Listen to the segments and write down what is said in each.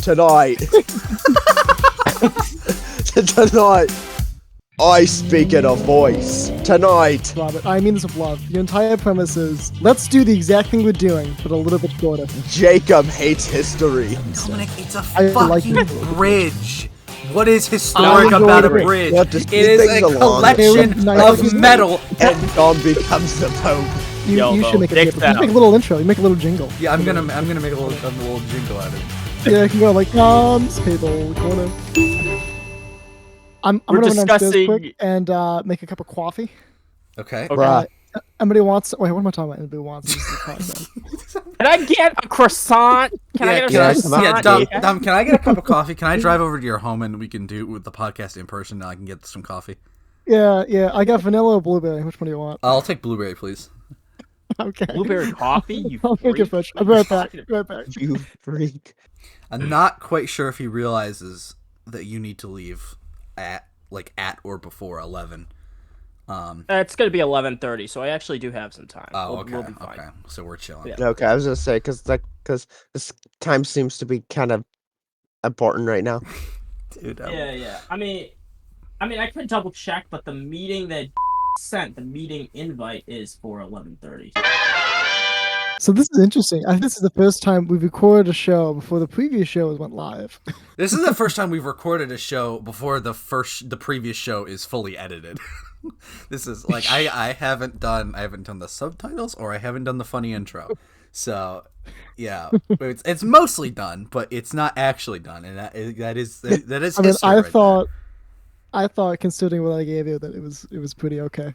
Tonight, tonight, I speak in a voice. Tonight, Robert, I mean this with love. Your entire premise is, let's do the exact thing we're doing, but a little bit shorter. Jacob hates history. Dominic, it's a I like fucking it. bridge. What is historic I about a enjoyed it. bridge? What, just It leave is things a alone? collection Nice. of metal. And Dom becomes the Pope. You should make a Dick make a little intro. You make a little jingle. Yeah, I'm gonna make a little jingle out of it. Yeah, you can go like Tom's table corner. I'm We're gonna run downstairs discussing- quick and make a cup of coffee. Okay. Bruh. Anybody wants? Wait, what am I talking about? Anybody wants? Can I get a croissant? Can I get a croissant? Yeah, Dom, can I get a cup of coffee? Can I drive over to your home and we can do with the podcast in person and I can get some coffee? Yeah. I got vanilla or blueberry. Which one do you want? I'll take blueberry, please. Okay. Blueberry coffee? You I'll make it freak. fresh. I'll be right back. Right back. You freak. I'm not quite sure if he realizes that you need to leave at or before 11. It's gonna be 11:30, so I actually do have some time. Oh, We'll okay. be fine. Okay. So we're chilling. Yeah. Okay, I was gonna say because this time seems to be kind of important right now. Dude, Yeah. I mean, I could double check, but the meeting that sent, the meeting invite is for 11:30. So this is interesting. I think this is the first time we've recorded a show before the previous shows went live. This is the first time we've recorded a show before the previous show is fully edited. This is like I haven't done the subtitles or I haven't done the funny intro. So yeah, it's mostly done, but it's not actually done, and that is I mean, history right there. I thought considering what I gave you that it was pretty okay.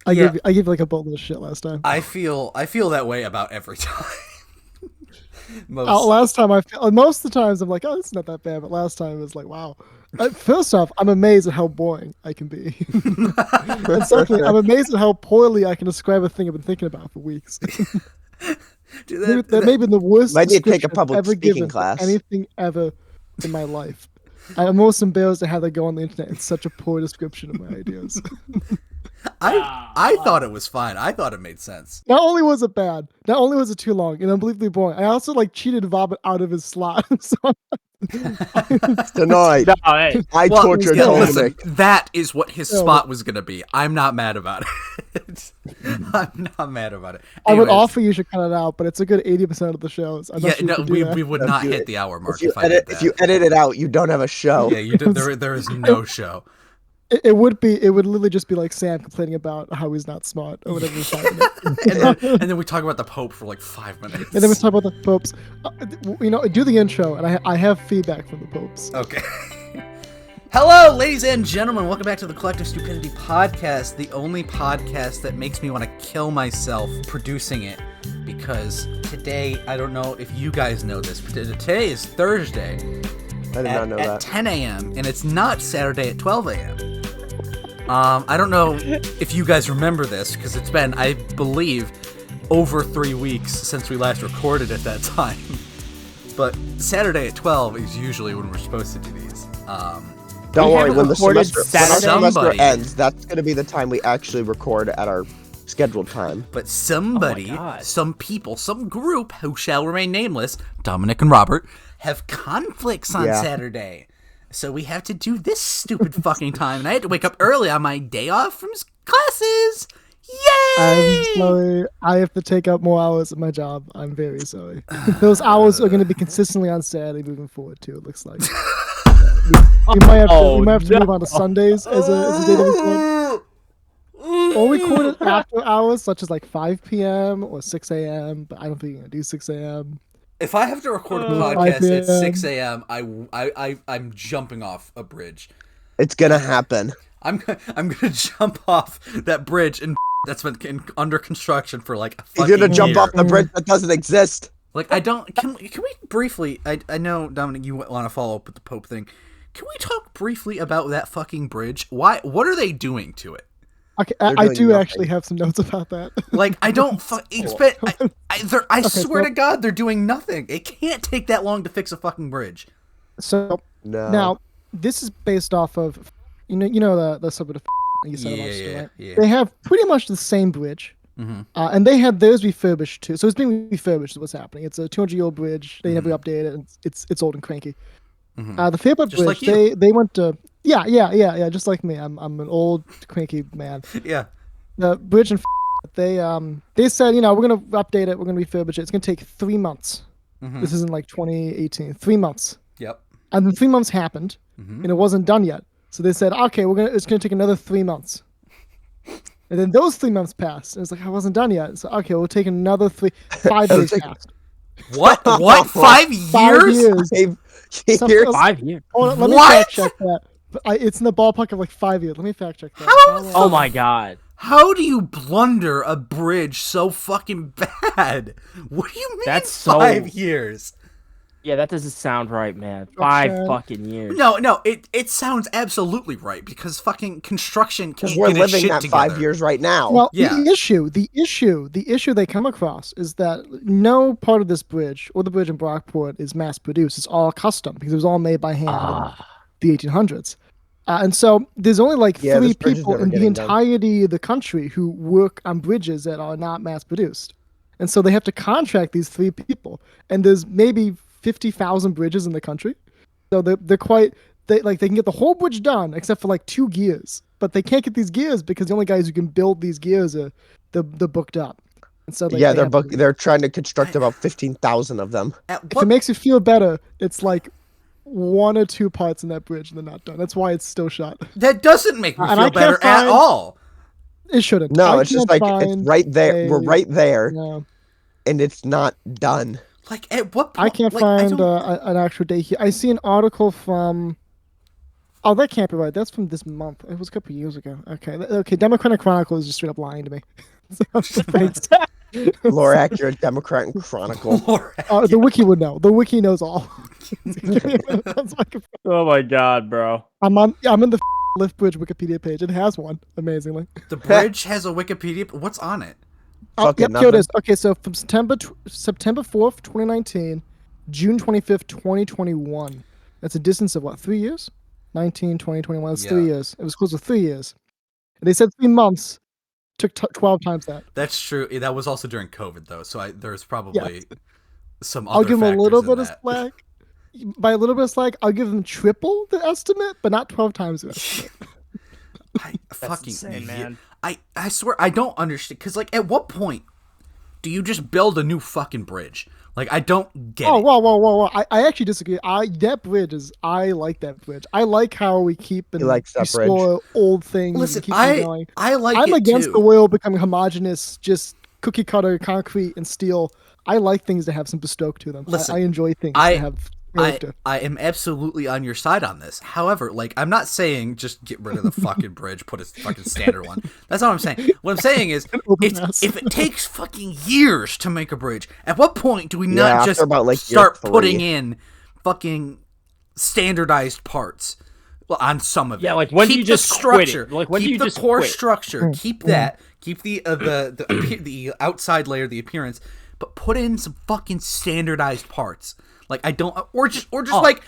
I gave you like a boatload of shit last time. I feel that way about every time. Last time most of the times I'm like, oh, it's not that bad, but last time it was like, wow. First off, I'm amazed at how boring I can be. And secondly, I'm amazed at how poorly I can describe a thing I've been thinking about for weeks. Dude, that may have been the worst Might need to take a description public I've ever speaking given for class. anything ever in my life. I'm most embarrassed to have that go on the internet. It's such a poor description of my ideas. I thought it was fine. I thought it made sense. Not only was it bad, not only was it too long and unbelievably boring, I also cheated Robert out of his slot. So Tonight, No, hey. I tortured Listen, Dominic. that is what his spot was gonna be. I'm not mad about it. I'm not mad about it. I would Anyways, offer you should cut it out, but it's a good 80% of the shows. I'm not sure you could do we that. would Don't not do hit it. the hour mark If you if I did that. if you edit it out, you don't have a show. Yeah, you did. There is no show. It would literally just be like Sam complaining about how he's not smart or whatever he's talking about. and then we talk about the Pope for like 5 minutes. And then we talk about the popes. Do the intro, and I have feedback from the popes. Okay. Hello, ladies and gentlemen. Welcome back to the Collective Stupidity podcast, the only podcast that makes me want to kill myself producing it. Because today, I don't know if you guys know this, but today is Thursday I did not know at that. 10 a.m. and it's not Saturday at 12 a.m. I don't know if you guys remember this because it's been, I believe, over 3 weeks since we last recorded at that time. But Saturday at 12 is usually when we're supposed to do these. Don't We worry, haven't when the recorded semester Saturday. ends, that's going to be the time we actually record at our scheduled time. But somebody, God. some people, some group who shall remain nameless, Dominic and Robert, have conflicts on Yeah. Saturday. So we have to do this stupid fucking time. And I had to wake up early on my day off from classes. Yay! I'm sorry. I have to take up more hours at my job. I'm very sorry. Those hours are going to be consistently on Saturday moving forward too. It looks like. We might have to move on to Sundays as a day to record. Or record it after hours, such as like 5 p.m. or 6 a.m. But I don't think you're gonna do 6 a.m. If I have to record a 5 podcast at p.m. 6 a.m., I'm jumping off a bridge. It's going to happen. I'm gonna jump off that bridge and that's been under construction for like a fucking You're going to jump year. off the bridge that doesn't exist. Like, I don't... Can we briefly... I know, Dominic, you want to follow up with the Pope thing. Can we talk briefly about that fucking bridge? What are they doing to it? Okay, They're I doing do nothing. actually have some notes about that. Like, I don't... It's been... I swear so- to God, they're doing nothing. It can't take that long to fix a fucking bridge. So No. now this is based off of the suburb of you said about Yeah, right? yeah. They have pretty much the same bridge, And they had theirs refurbished too. So it's being refurbished is what's happening. It's a 200-year-old bridge. They never updated it, and it's old and cranky. The Fairport Just Bridge, like you. they went to yeah, just like me. I'm an old cranky man. Yeah. The bridge and they said, we're gonna update it, we're gonna refurbish it. It's gonna take 3 months. This isn't like 2018. 3 months. Yep. And then 3 months happened, and it wasn't done yet. So they said, okay, it's gonna take another 3 months. And then those 3 months passed. And it's like, I wasn't done yet. So okay, we'll take another 5 years passed. What? 5 years? 5 years. 5 years. Hold on, let me What? fact check that. But it's in the ballpark of like 5 years. Let me fact check that. Oh my god. How do you blunder a bridge so fucking bad? What do you mean That's so- 5 years? Yeah, that doesn't sound right, man. 5 fucking years. No, it sounds absolutely right because fucking construction can't Because we're get its living shit that together. 5 years right now. Well, Yeah. the issue they come across is that no part of this bridge or the bridge in Brockport is mass produced. It's all custom because it was all made by hand in the 1800s. And so there's only like Yeah, 3 this bridge is people never in the getting done. entirety of the country who work on bridges that are not mass produced. And so they have to contract these 3 people. And there's maybe 50,000 bridges in the country. So they can get the whole bridge done except for like 2 gears. But they can't get these gears because the only guys who can build these gears are they're booked up. And so Yeah, they have to- they're trying to construct about 15,000 of them. At If what it makes you feel better, it's like 1 or 2 parts in that bridge and they're not done. That's why it's still shot. That doesn't make me And feel I can't better at find- all. It shouldn't. No, I it's just can't like it's find right there. We're a- right there, No, and it's not done. Like at what point? I can't like, find don't- an actual date here. I see an article from. Oh, that can't be right. That's from this month. It was a couple years ago. Okay. Democratic Chronicle is just straight up lying to me. Thanks. Lorac, you're a Democrat and Chronicle. The wiki would know. The wiki knows all. That's like Oh my god, bro. I'm in the Liftbridge Wikipedia page. It has one, amazingly. The bridge has a Wikipedia. What's on it? Fucking Yep, here it nothing. is. Okay, so from September 4th, 2019, June 25th, 2021. That's a distance of what, 3 years? 19, 20, 21. That's 3 Yeah. years. It was close to 3 years. And they said 3 months. Took 12 times that. That's true. That was also during COVID though, so there's probably some other I'll give them a factors little in bit of that. slack. By a little bit of slack, I'll give them triple the estimate, but not 12 times the estimate. I That's fucking insane, man. I swear I don't understand because like at what point do you just build a new fucking bridge? Like I don't get Oh, it. whoa. I actually disagree. I like that bridge. I like how we keep and He likes that restore old things. and Listen, keep them going. I like I'm it against too. the world becoming homogenous, just cookie cutter, concrete, and steel. I like things to have some bespoke to them. Listen, I enjoy things I- that have character. I am absolutely on your side on this. However, like I'm not saying just get rid of the fucking bridge, put a fucking standard one. That's not what I'm saying. What I'm saying is open mess. if it takes fucking years to make a bridge, at what point do we Yeah, not after just about, like, year start 3. putting in fucking standardized parts? Well, on some of it. Yeah, like, when do Keep you the just quit it? structure. Like, when do keep you the just core quit? structure. Keep that. Keep the outside layer, the appearance, but put in some fucking standardized parts. Like I don't, or just like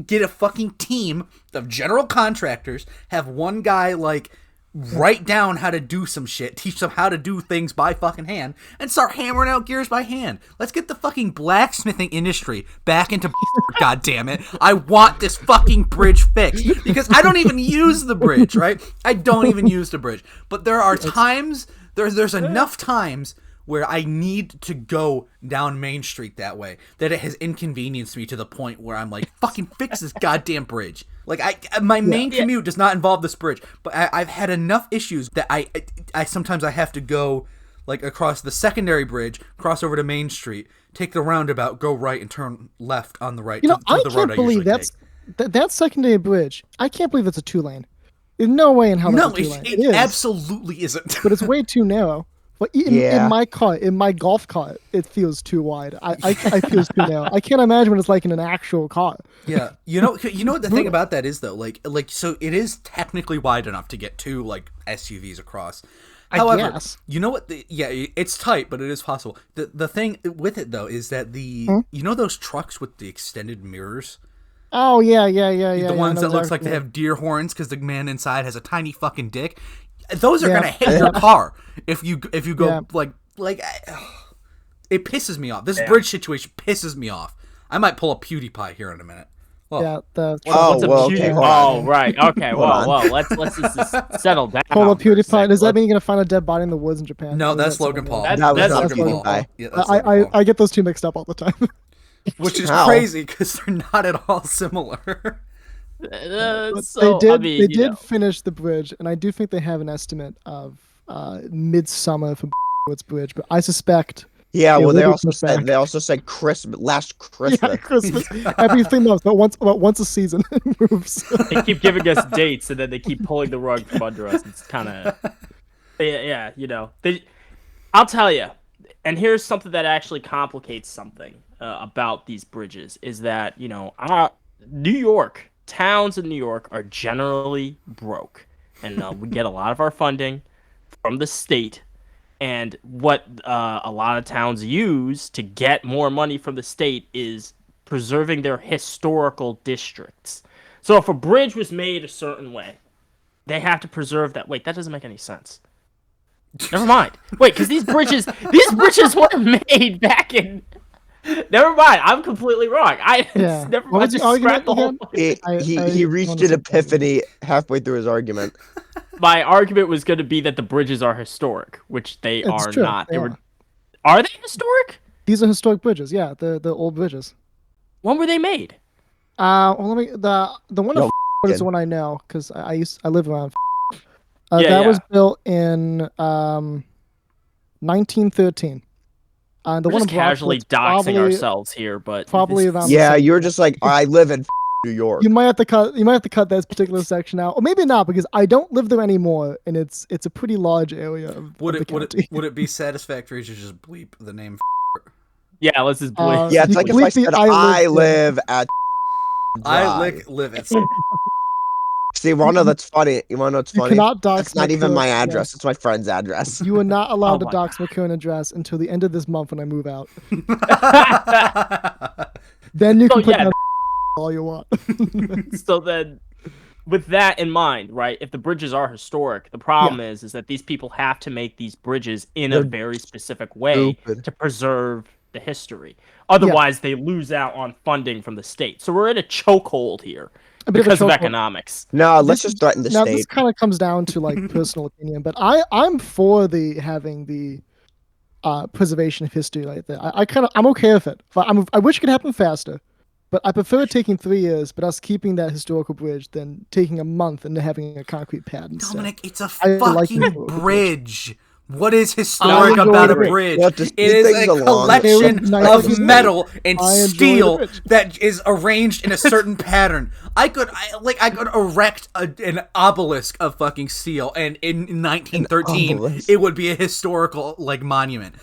get a fucking team of general contractors. Have one guy like write down how to do some shit, teach them how to do things by fucking hand, and start hammering out gears by hand. Let's get the fucking blacksmithing industry back into God damn it. I want this fucking bridge fixed because I don't even use the bridge, right? I don't even use the bridge. But there are times, there's enough times where I need to go down Main Street that way that it has inconvenienced me to the point where I'm like, fucking fix this goddamn bridge. Like my main commute does not involve this bridge, but I've had enough issues that I sometimes I have to go like across the secondary bridge, cross over to Main Street, take the roundabout, go right, and turn left on the right. You know, to I the road can't believe usually that's that secondary bridge. I can't believe it's a 2-lane. There's no way in hell No, that's a 2-lane. it is, absolutely isn't. but it's way too narrow. But in my cart, in my golf cart, it feels too wide. I feels too narrow. I can't imagine what it's like in an actual car. Yeah, you know what the thing about that is though, like so it is technically wide enough to get 2 like SUVs across. However, guess. you know what? It's tight, but it is possible. The thing with it though is that you know those trucks with the extended mirrors, Oh yeah. the ones I know that looks like exactly. they have deer horns because the man inside has a tiny fucking dick. those are Yeah. gonna hit your car if you go Yeah. it pisses me off. This Yeah. bridge situation pisses me off. I might pull a PewDiePie here in a minute. Well, Yeah, the What's a well, PewDiePie? okay, hold on. Oh, right. Okay. Hold Well, on. let's just settle down. Polar for a PewDiePie. second. Does that mean you're gonna find a dead body in the woods in Japan? no, Or is that's that Logan someone Paul. else? That was That's Logan Logan Paul. Paul. Yeah, that's Logan Paul. I get those two mixed up all the time. Which is How? crazy because they're not at all similar. But So, they I did mean, they you did know. finish the bridge, and I do think they have an estimate of midsummer for Woods Bridge, but I suspect Yeah, it well, will they be also pushed said back. Christmas last Yeah, Christmas. Christmas every 3 months, but once a season it moves. They keep giving us dates, and then they keep pulling the rug from under us. It's kind of, yeah, you know. I'll tell you, and here's something that actually complicates something about these bridges is that New York towns in New York are generally broke, and we get a lot of our funding from the state. And what a lot of towns use to get more money from the state is preserving their historical districts. So if a bridge was made a certain way, they have to preserve that. Wait, that doesn't make any sense. Never mind. Wait, because these bridges weren't made back in. Never mind. I'm completely wrong. Yeah. Never What mind. was the Just argument scrap the whole. again? He I reached don't an understand. epiphany halfway through his argument. My argument was going to be that the bridges are historic, which they It's are true, not. they They are. were. Are they historic? These are historic bridges. Yeah, the old bridges. When were they made? Well, let me the one No, is the one I know because I live around. Yeah, that was yeah. built in 1913. The We're one just in casually Brockwood's doxing ourselves here, but probably around the Yeah, same you're time. just like I live in New York. You might have to cut. You might have to cut that particular section out, or maybe not because I don't live there anymore, and it's a pretty large area of Would the it county. would it be satisfactory to just bleep the name? yeah, let's just bleep. Yeah, it's You like can if I bleep the said I I live at I Drive. live at. See, you wanna know that's funny? You wanna know what's You funny? cannot dox. That's not even my current address. It's my friend's address. You are not allowed to my dox my current address until the end of this month when I move out. God. Then you So, can put yeah. down all you want. So then, with that in mind, right? If the bridges are historic, the problem is that these people have to make these bridges in a They're very specific way stupid. to preserve the history. Otherwise, they lose out on funding from the state. So we're in a chokehold here A bit because of chokehold. economics. No, let's This- just threaten the Now this state. kind of comes down to like personal opinion, but I'm for having the preservation of history like that. I'm okay with it. But I wish it could happen faster, but I prefer taking 3 years, but us keeping that historical bridge than taking a month and having a concrete pad instead. Dominic, it's a I like fucking the bridge. What is historic enjoy about the a bridge. bridge? Well, just It speed is things a along. collection It was nice of to metal and I enjoy the steel bridge. that is arranged in a certain pattern. I could erect an obelisk of fucking steel, and in 1913 obelisk. it would be a historical monument.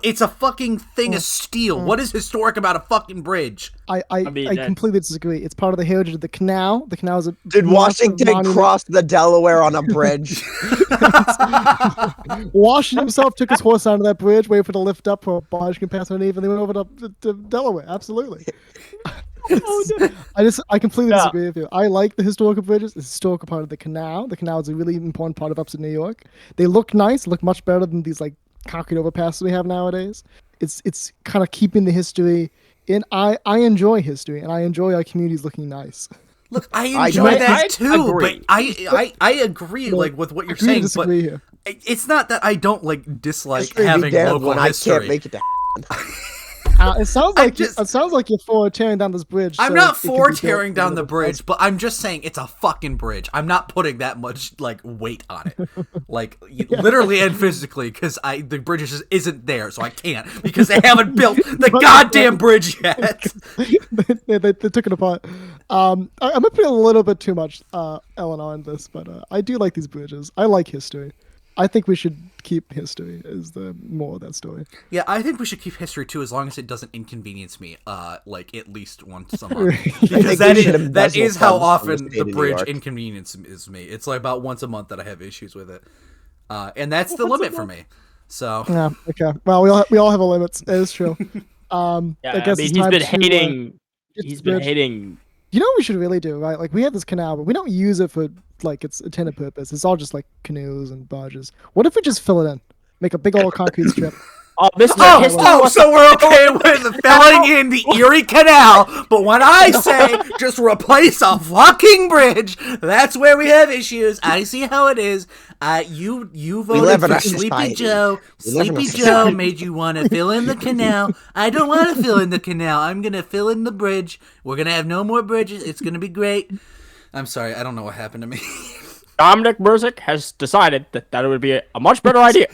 It's a fucking thing of steel. What is historic about a fucking bridge? I mean, completely disagree. It's part of the heritage of the canal. The canal is a Did massive Washington monument. cross the Delaware on a bridge? Washington himself took his horse onto that bridge, waited for it to lift up for a barge can pass underneath, and they went over to Delaware. Absolutely. I completely Yeah. disagree with you. I like the historical bridges. It's a historical part of the canal. The canal is a really important part of upstate New York. They look nice, look much better than these like concrete overpasses we have nowadays. It's kind of keeping the history in. I enjoy history, and I enjoy our communities looking nice. Look, I I enjoy don't- that I too, agree. but I agree with what you're Agree to saying, but disagree here. it's not that I don't dislike History be having damned local when I history. can't make it to. It sounds I like just- it sounds like you're for tearing down this bridge. I'm so not it can for be built tearing down the whatever bridge, but I'm just saying it's a fucking bridge. I'm not putting that much weight on it, literally and physically, because the bridge just isn't there, so I can't because they haven't built the goddamn bridge yet. they took it apart. I'm gonna put a little bit too much Eleanor on this, but I do like these bridges. I like history. I think we should keep history as the moral of that story. Yeah, I think we should keep history too, as long as it doesn't inconvenience me, at least once a month. think Because we should that embezzle is how funds from the often state the of New bridge York. inconveniences me. It's about once a month that I have issues with it, and that's the limit for me. So Yeah. Okay. Well, we all have our limits. It is true. Yeah, I guess mean, it's time to, hating. get He's the been bridge. hating You know what we should really do, right? Like we have this canal, but we don't use it for like its intended purpose. It's all just like canoes and barges. What if we just fill it in, make a big old concrete strip? Oh, Mr. Oh, History oh, wants so we're okay with filling in the Erie Canal, but when I say just replace a fucking bridge, that's where we have issues. I see how it is. You voted live in for a Sleepy society. Joe. We live in a Sleepy Joe society. made you want to fill in the canal. I don't want to fill in the canal. I'm gonna fill in the bridge. We're gonna have no more bridges. It's gonna be great. I'm sorry, I don't know what happened to me. Dominic Merzick has decided that it would be a much better idea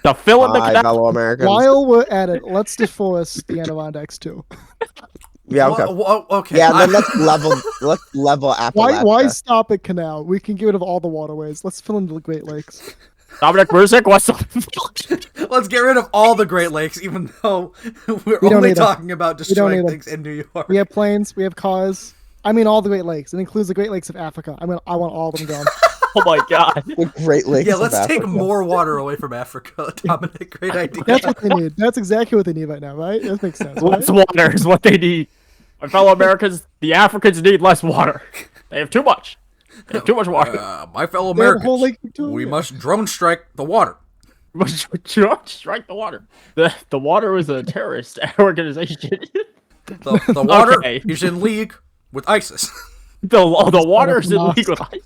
to fill in the Hi, canal. fellow Americans. While we're at it, let's deforest the Adirondacks too. Yeah, okay. Okay. Yeah, then let's level Appalachia. Why stop at canal? We can get rid of all the waterways. Let's fill in the Great Lakes. Dominic Merzick wants to. Let's get rid of all the Great Lakes, even though we're We don't only need 'em. talking about don't destroying need 'em. things in New York. We have planes. We have cars. I mean, all the Great Lakes. It includes the Great Lakes of Africa. I want all of them gone. Oh my god. The Great Lakes. Yeah, of let's take Africa. more water away from Africa, Dominic. Great idea. That's what they need. That's exactly what they need right now, right? That makes sense. Right? Less water is what they need. My fellow Americans, the Africans need less water. They have too much. They have too much water. My fellow They have a whole Americans, Lake Victoria. we must drone strike the water. Strike the water. The water is a terrorist organization. The water Okay. is in league with ISIS. The water is in league with ice.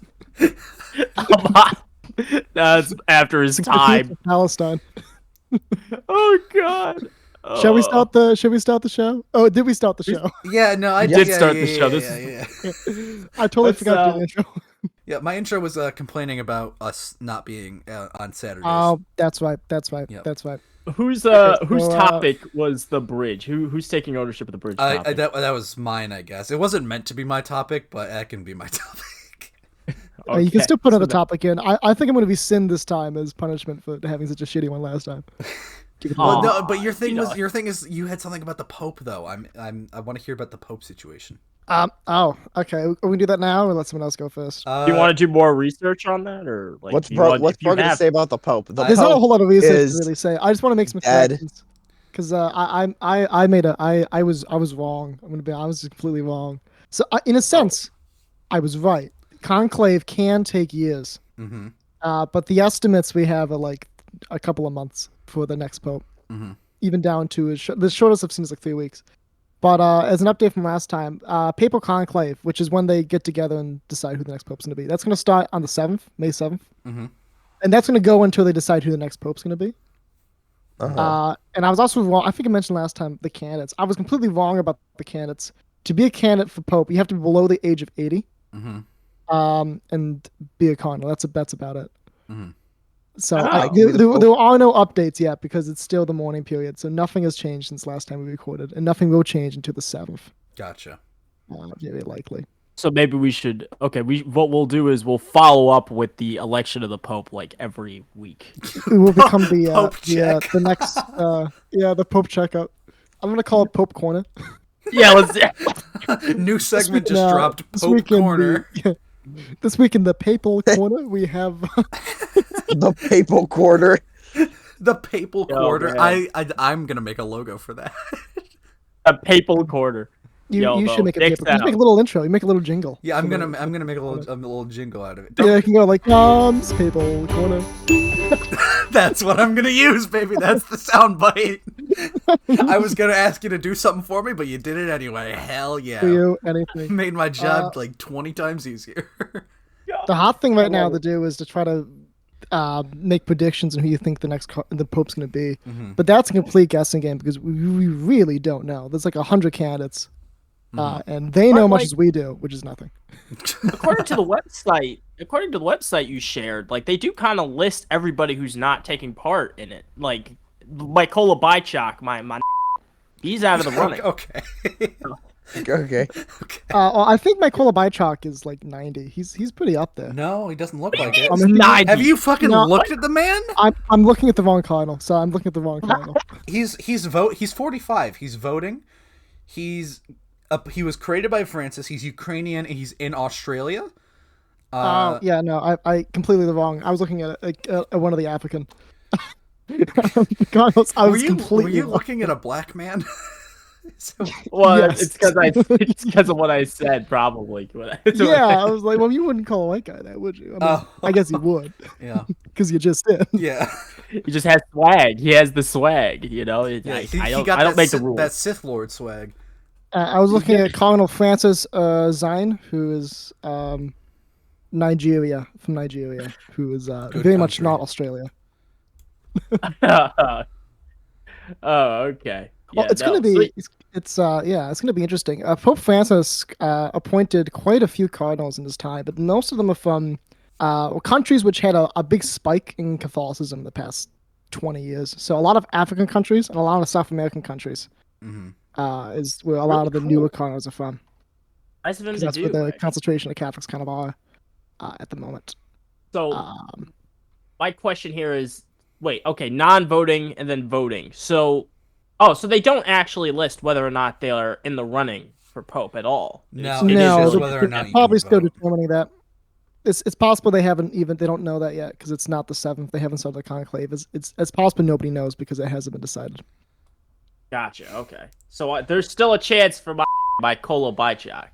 That's after his time. Palestine. Oh god. Shall we start the show? Oh, did we start the show? Yeah, no, I did yeah, start yeah, the show. Yeah, This yeah, is- yeah. I totally Let's, forgot to do the intro. Yeah, my intro was complaining about us not being on Saturdays. Oh, that's right. That's right. Yep. That's right. Whose so, topic was the bridge? Who's taking ownership of the bridge topic? that was mine, I guess. It wasn't meant to be my topic, but that can be my topic. You can Okay, still put so another that- topic in. I think I'm going to be sin this time as punishment for having such a shitty one last time. Well, Aw, no, but your thing you was know. your thing is you had something about the Pope though. I want to hear about the Pope situation. Oh, okay. Are we do that now, or let someone else go first? Do you want to do more research on that, or like? What's do you want- what's if you Bro gonna have- say about the Pope? The There's not a Pope whole lot of research is to really say. I just want to make some dead. corrections because I was wrong. I was completely wrong. So in a sense, I was right. Conclave can take years, Mm-hmm. but the estimates we have are like a couple of months for the next pope, Mm-hmm. even down to the shortest I've seen is like 3 weeks. But as an update from last time, Papal Conclave, which is when they get together and decide who the next pope's going to be, that's going to start on the 7th, May 7th. Mm-hmm. And that's going to go until they decide who the next pope's going to be. Uh-huh. And I was also wrong. I think I mentioned last time the candidates. I was completely wrong about the candidates. To be a candidate for pope, you have to be below the age of 80, Mm-hmm. and be a cardinal. That's about it. Mhm. So Oh. there are no updates yet because it's still the mourning period. So nothing has changed since last time we recorded, and nothing will change until the 7th. Gotcha. Very likely. So maybe we should. Okay, what we'll do is we'll follow up with the election of the Pope like every week. It will become the Pope check. the next the Pope checkup. I'm gonna call it Pope Corner. Yeah, let's. New segment week in, just dropped. this Pope week in Corner. This week in the Papal Corner, we have The Papal Quarter. The Papal Oh, Quarter. man. I'm gonna make a logo for that. A papal quarter. you. Yo, You though, should make a Nick's paper. Just make a out. little intro. You make a little jingle. Yeah, I'm for gonna the- make a little jingle out of it. Yeah, you can go like Tom's Papal Corner. That's what I'm gonna use, baby. That's the sound bite. I was gonna ask you to do something for me, but you did it anyway. Hell yeah. For you, anything. Made my job like 20 times easier. The hot thing right now to do is to try to make predictions on who you think the Pope's going to be. Mhm. But that's a complete guessing game because we really don't know. There's like 100 candidates, and they know much like- as we do, which is nothing. According to the website you shared, like they do kind of list everybody who's not taking part in it. Like Mykola Bychok, my he's out of the running. Okay. Okay. Well, I think Mykola Bychok is like 90. He's pretty up there. No, he doesn't look like it. I mean, 90. Have you fucking No, looked at the man? I'm looking at the wrong cardinal, so I'm looking at the wrong cardinal. He's 45. He's voting. He was created by Francis. He's Ukrainian. And he's in Australia. Yeah, no, I completely the wrong. I was looking at one of the African. Cardinals. I Were was you completely wrong. looking at a black man? Well, Yes. it's because of what I said, probably. Yeah, I was like, well, you wouldn't call a white guy that, would you? I mean, I guess you would, Yeah. because you just did. Yeah. He just has swag. He has the swag, you know. Yeah. I He don't. got I don't that make the Sith, rules. that Sith Lord swag. I was looking at Cardinal Francis Zine, who is from Nigeria, who is Good very much country. not Australia. Oh, okay. Well, Yeah, it's gonna no, be it's gonna be interesting. Pope Francis appointed quite a few cardinals in his time, but most of them are from countries which had a big spike in Catholicism in the past 20 years. So a lot of African countries and a lot of South American countries Mm-hmm. is where a lot Really of the cool. newer cardinals are from. nice of him Because to that's do. where the Right? concentration of Catholics kind of are at the moment. So my question here is, wait, okay, non-voting and then voting. So, so they don't actually list whether or not they are in the running for Pope at all. No, It is it's No, just voting. whether or they're not you probably can still vote. determining that. It's possible they don't know that yet because it's not the 7th. They haven't started the conclave. It's possible nobody knows because it hasn't been decided. Gotcha. Okay. So there's still a chance for my Kolo Bajak.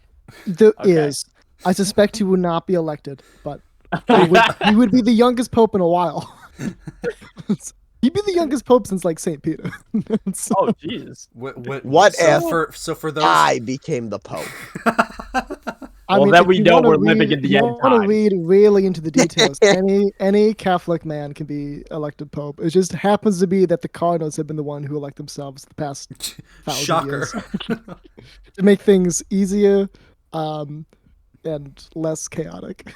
There Okay. is. I suspect he would not be elected, but he would be the youngest pope in a while. He'd be the youngest pope since like St. Peter. So- Oh, Jesus. What if for those I became the Pope? Well, then we know we're living in the end want to times. read really into the details. Any Catholic man can be elected pope. It just happens to be that the cardinals have been the one who elect themselves the past 1,000 shocker. years to make things easier and less chaotic.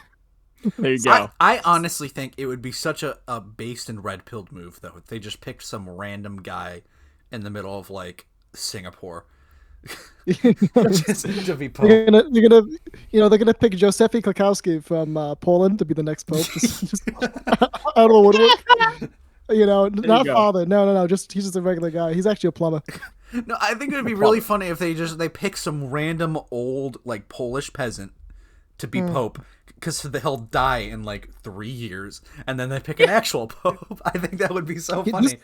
There you go. I honestly think it would be such a based and red pilled move though if they just picked some random guy in the middle of like Singapore just to be Pope. They're gonna pick Józef Krakowski from Poland to be the next pope. Just out of the woodwork. Not go. father. No. He's just a regular guy. He's actually a plumber. No, I think it would be really funny if they pick some random old like Polish peasant to be Pope because he'll die in like 3 years, and then they pick an actual Pope. I think that would be so funny.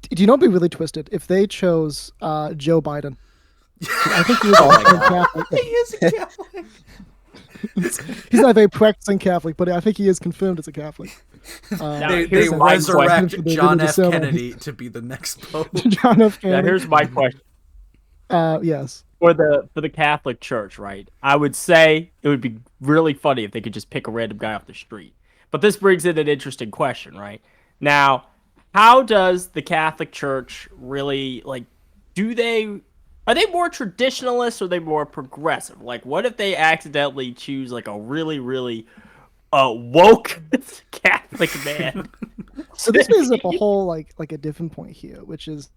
Do you know what'd be really twisted if they chose Joe Biden? I think he was a Catholic. He is a Catholic. He's not a very practicing Catholic, but I think he is confirmed as a Catholic. Now, They here's my resurrect question. John They F. did the Kennedy to be the next Pope. John F. Now, Kennedy. here's my question. Yes. For the Catholic Church, right? I would say it would be really funny if they could just pick a random guy off the street. But this brings in an interesting question, right? Now, how does the Catholic Church really like? Are they more traditionalist or are they more progressive? Like, what if they accidentally choose like a really, really woke Catholic man? So this brings up a whole like a different point here, which is,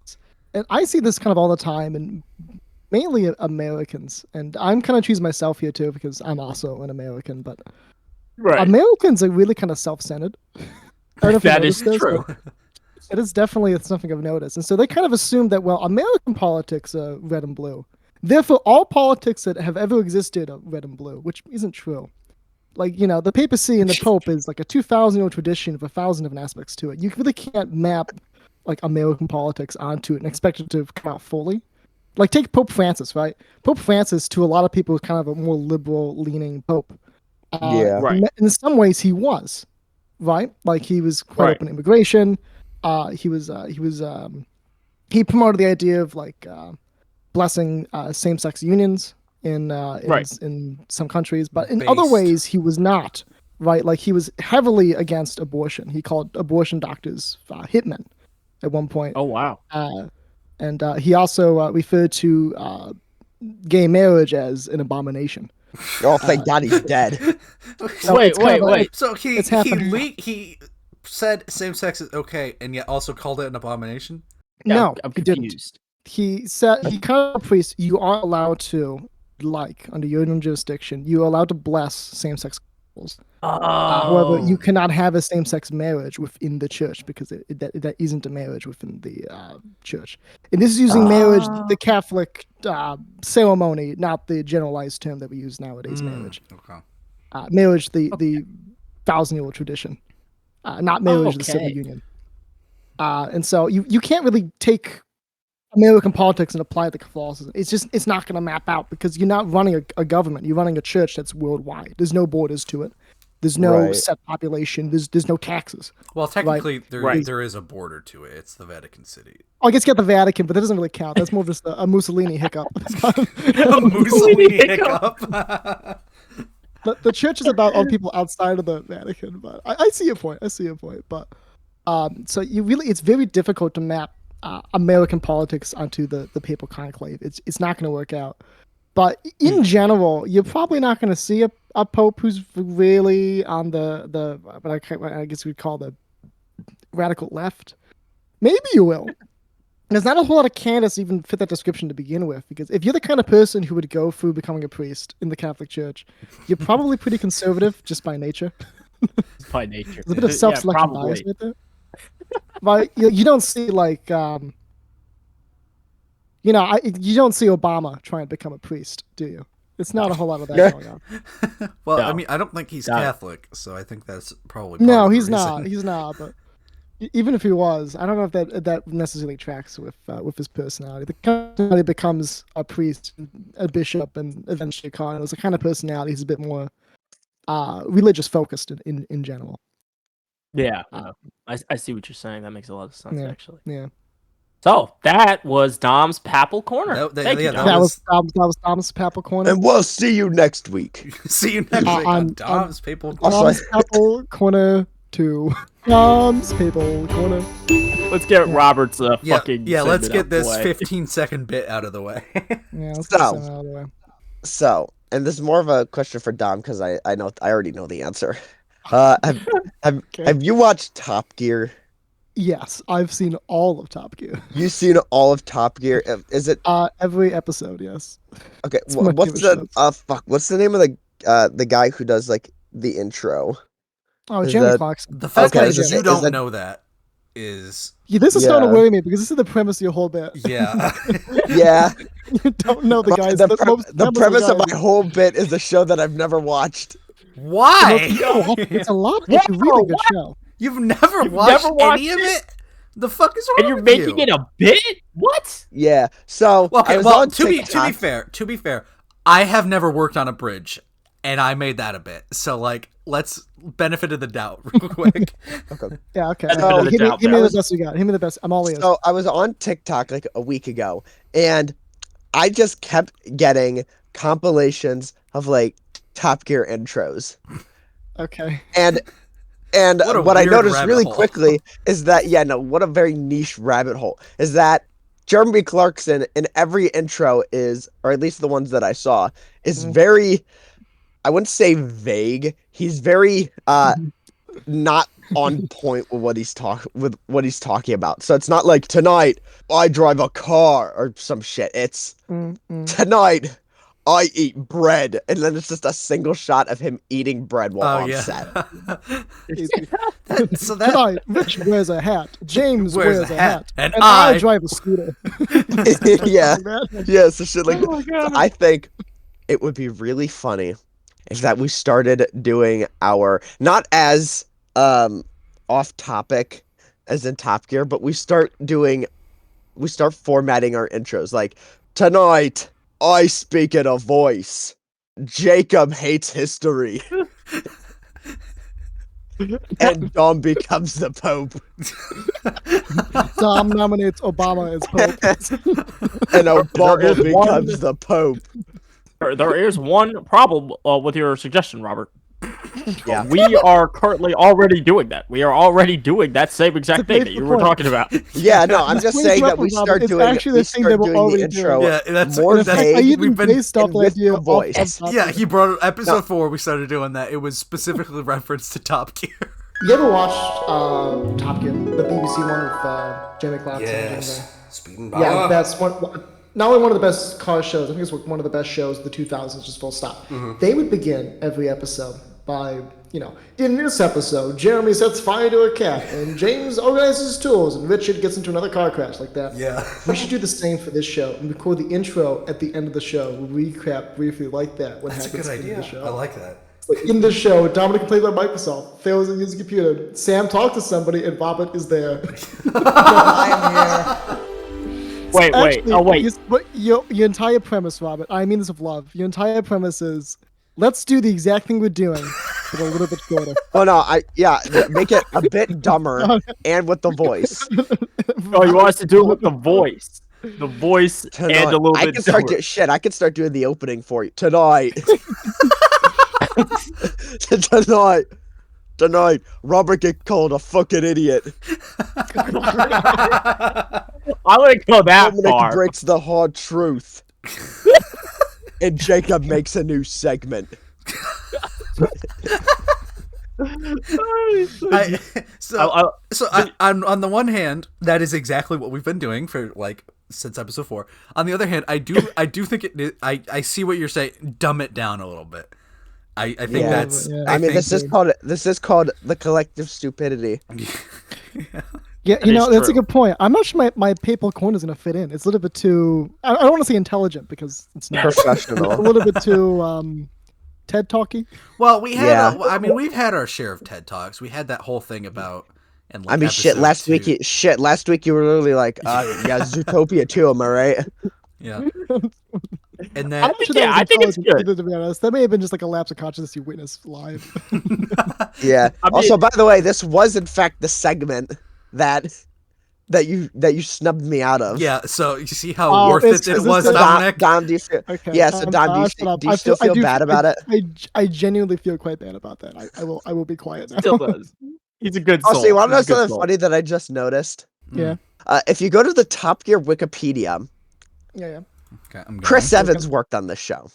and I see this kind of all the time, and mainly Americans, and I'm kind of choosing myself here too because I'm also an American, but Right. Americans are really kind of self-centered. I don't know if you That is noticed this, true. but it is definitely something I've noticed, and so they kind of assume that American politics are red and blue. Therefore, all politics that have ever existed are red and blue, which isn't true. Like, the papacy and the Pope is like a 2,000-year tradition with 1,000 different aspects to it. You really can't map like American politics onto it and expect it to come out fully. Like, take Pope Francis, right? Pope Francis, to a lot of people, is kind of a more liberal-leaning pope. Yeah. Right. In some ways, he was, right? Like, he was quite Right. open to immigration. He promoted the idea of like blessing same-sex unions in some countries, but in other Based. ways he was not, right? Like he was heavily against abortion. He called abortion doctors hitmen at one point. Oh wow. And he also referred to gay marriage as an abomination. Oh, thank God he's dead. So it's kind of like- So he It's happening. he said same sex is okay, and yet also called it an abomination. No, I'm he didn't. confused. He said he kind of priests you are allowed to, like under your own jurisdiction, you are allowed to bless same-sex couples. However, you cannot have a same-sex marriage within the church because that isn't a marriage within the church. And this is using marriage, the Catholic ceremony, not the generalized term that we use nowadays. Marriage, Okay. marriage, the 1,000-year-old tradition, not marriage, the civil Okay. union. And so you can't really take American politics and apply it to Catholicism. It's not going to map out because you're not running a government. You're running a church that's worldwide. There's no borders to it. There's no Right. set population. There's no taxes. Well, technically, Right. there is a border to it. It's the Vatican City. Oh, I guess you got the Vatican, but that doesn't really count. That's more just a Mussolini hiccup. A Mussolini hiccup. The church is about all people outside of the Vatican, but I see your point. But so it's very difficult to map American politics onto the papal conclave. It's not going to work out. But in general, you're probably not going to see a pope who's really on the what I guess we'd call the radical left. Maybe you will. There's not a whole lot of candidates even fit that description to begin with, because if you're the kind of person who would go through becoming a priest in the Catholic Church, you're probably pretty conservative just by nature. By nature. There's a bit of self-selection bias right there. But you don't see like you don't see Obama trying to become a priest, do you? It's not a whole lot of that going on. Well, No. I mean, I don't think he's Got it. Catholic, so I think that's probably part No, of the he's reason. not. He's not. But even if he was, I don't know if that necessarily tracks with his personality. The kind of personality becomes a priest, a bishop, and eventually a cardinal. It's the kind of personality who's a bit more religious focused in general. Yeah, I see what you're saying. That makes a lot of sense, actually. Yeah. So that was Dom's Papal Corner. Thank you, Dom. That was Dom's Papal Corner. And we'll see you next week. See you next week on Dom's Papal Corner. Also, Dom's Papal Corner 2. Dom's Papal Corner. Let's get Robert's fucking. Yeah, let's segment get out the this way. 15-second bit out of the way. Yeah, let's So- get that out of the way. So, and this is more of a question for Dom because I already know the answer. Have you watched Top Gear? Yes, I've seen all of Top Gear. You seen all of Top Gear? Is it Every episode, yes. okay? It's my What's favorite the what's the name of the guy who does like the intro? Oh, Is Jeremy that- Clarkson. The fact Okay, that is you it- don't is that- know that is This is starting to Yeah. worry me because this is the premise of your whole bit. yeah. Yeah, You don't know the guys. the most premise of guys- my whole bit is a show that I've never watched. Why? It's a lot. It's a really good show. You've never watched watched any of it? it? The fuck is wrong And you're with making you? it a bit? What? Yeah, so Okay, I was well, on to be TikTok. fair, I have never worked on a bridge, and I made that a bit. So like, let's benefit of the doubt real quick. Yeah. Okay. Benefit of the Give me doubt, the Dallas. best you got. Give me the best. I'm all ears. So I was on TikTok like a week ago, and I just kept getting compilations of like Top Gear intros. Okay. And What a what I weird noticed rabbit really hole. quickly is that what a very niche rabbit hole is that Jeremy Clarkson in every intro is, or at least the ones that I saw, is very, I wouldn't say vague. He's very not on point with what he's talking about. So it's not like tonight I drive a car or some shit. It's tonight I eat bread, and then it's just a single shot of him eating bread while on set. So that Tonight, Rich wears a hat. James wears a hat. and I I drive a scooter. Yeah, Like yeah, so shit like Oh that. So I think it would be really funny if that we started doing our not as off topic as in Top Gear, but we start formatting our intros like tonight I speak in a voice. Jacob hates history. And Dom becomes the Pope. Dom nominates Obama as Pope. And Obama There is becomes the Pope. There is one problem with your suggestion, Robert. Yeah. We are currently already doing that. We are already doing that same exact thing that you were talking about. Yeah, no, I'm just Please saying that reference, we Robert. start It's doing actually we the thing start that we're doing the already intro. doing. yeah, that's More that's vague. I even we've been based off and the with idea the of voice. Top yeah, Gear. he brought episode 4. We started doing that. It was specifically referenced to Top Gear. You ever watched Top Gear, the BBC one with Jamie Clarkson? Speeding Yeah, that's not only one of the best car shows, I think it's one of the best shows of the 2000s, just full stop. They would begin every episode by, in this episode, Jeremy sets fire to a cat, and James organizes his tools, and Richard gets into another car crash, like that. Yeah. We should do the same for this show, and record the intro at the end of the show. We'll recap briefly like that, what That's a happens good in idea. the show. I like that. In the show, Dominic plays by Microsoft, fails at his computer. Sam talks to somebody, and Robert is there. I'm here. Wait. Oh, wait. But your entire premise, Robert, I mean this with love. Your entire premise is, let's do the exact thing we're doing, but a little bit shorter. Oh no, make it a bit dumber and with the voice. Oh, you want us to do it with the voice. The voice and a little bit dumber. I can start doing the opening for you tonight. Tonight, Robert get called a fucking idiot. I wouldn't go that Dominic far. breaks the hard truth. And Jacob makes a new segment. On the one hand, that is exactly what we've been doing for like since episode 4. On the other hand, I do think I see what you're saying. Dumb it down a little bit. I think that's. Yeah. I mean, this is called the Collective Stupidity. Yeah, that's a good point. I'm not sure my PayPal coin is gonna fit in. It's a little bit too. I don't want to say intelligent because it's not Professional. It's a little bit too TED talky. Well, we've had our share of TED Talks. We had that whole thing about. And like last week you were literally like, yeah, Zootopia too. Am I right? Yeah. And then I think it's good. To be honest, that may have been just like a lapse of consciousness you witnessed live. Yeah. I mean, also, by the way, this was in fact the segment that you snubbed me out of. Yeah. So you see how worth it was, Dominic. Dom, do you feel? Okay. Yeah. So Dom, do you still feel bad about it? I genuinely feel quite bad about that. I will be quiet now. Still does. He's a good soul. Oh, so you want to know something funny that I just noticed? Yeah. If you go to the Top Gear Wikipedia, Yeah. Okay, Chris Evans worked on this show.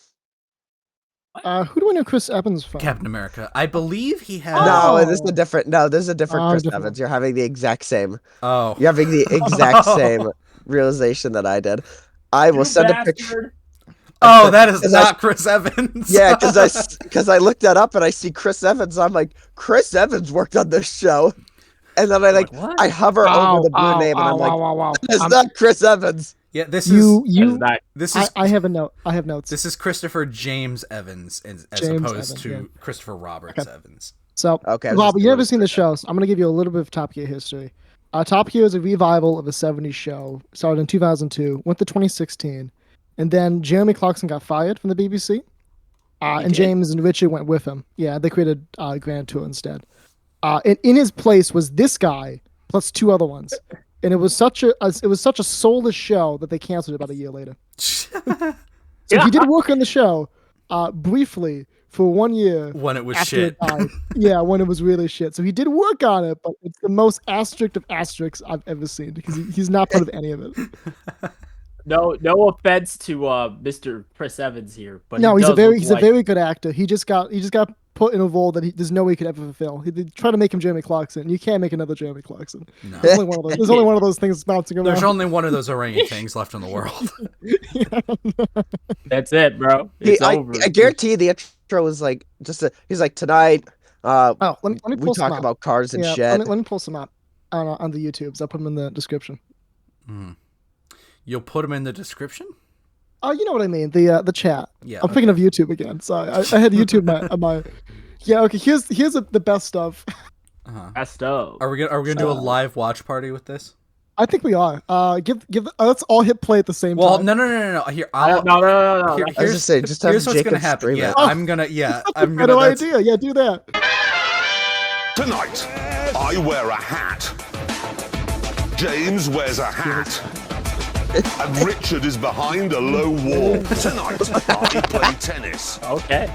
Who do I know Chris Evans from? Captain America. I believe he had. No, this is a different. No, this is a different Chris different. Evans. You're having the exact same. Oh. You're having the exact same realization that I did. I will send a picture. Oh, that is not Chris Evans. Yeah, because I looked that up and I see Chris Evans. I'm like, Chris Evans worked on this show, and then I hover over the blue name and I'm like, it's not Chris Evans. Yeah, this is. I have a note. I have notes. This is Christopher James Evans, as opposed to Christopher Roberts Evans. So, Rob, you've never seen the show, so I'm going to give you a little bit of Top Gear history. Top Gear is a revival of a 70s show. Started in 2002, went to 2016, and then Jeremy Clarkson got fired from the BBC, and James and Richard went with him. Yeah, they created Grand Tour instead. And in his place was this guy plus 2 other ones. And it was such a soulless show that they canceled it about a year later. So he did work on the show briefly for 1 year when it was after shit. It died. Yeah, when it was really shit. So he did work on it, but it's the most asterisk of asterisks I've ever seen because he's not part of any of it. No offense to Mr. Chris Evans here, but no, he's a very good actor. He just got put in a role that there's no way he could ever fulfill. They try to make him Jeremy Clarkson. You can't make another Jeremy Clarkson. No. There's only one of those things bouncing around. There's only one of those orangutans left in the world. That's it, bro. It's over. I guarantee the intro was like he's like tonight. Let me pull we some talk up. about cars and shit. Let me pull some up on the YouTubes. I'll put them in the description. You'll put them in the description? Oh, you know what I mean. The chat. Yeah. I'm thinking of YouTube again. So I had YouTube my. Yeah. Okay. Here's the best stuff. Best of. Are we gonna do a live watch party with this? I think we are. Let's all hit play at the same time. Well, no. Here, no. Here's what's gonna happen. Yeah, I'm gonna. Better idea. Yeah, do that. Tonight, I wear a hat. James wears a hat. And Richard is behind a low wall. Tonight, I play tennis. Okay.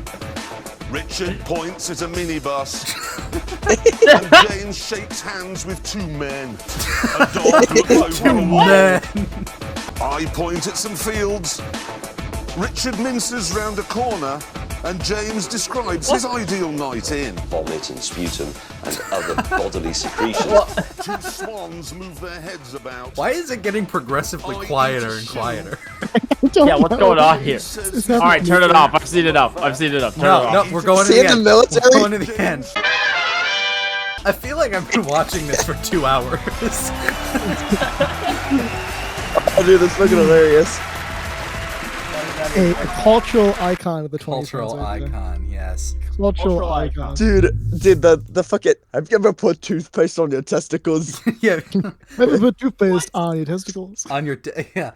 Richard points at a minibus. And James shakes hands with 2 men. A dog looks over a wall. I point at some fields. Richard minces round a corner. And James describes his ideal night in. Vomit and sputum and other bodily secretions. 2 swans move their heads about. Why is it getting progressively quieter and quieter? Yeah, what's going on here? All right, turn it off. I've seen enough. Turn it off. No, we're going to the end. the military? We're going to the end. I feel like I've been watching this for 2 hours. Oh, dude, that's fucking hilarious. a cultural icon of the 2010s. Cultural right there. icon, yes. Cultural icon. Dude, the fucking. Have you ever put toothpaste on your testicles? Yeah. Maybe put toothpaste on your testicles. On your yeah.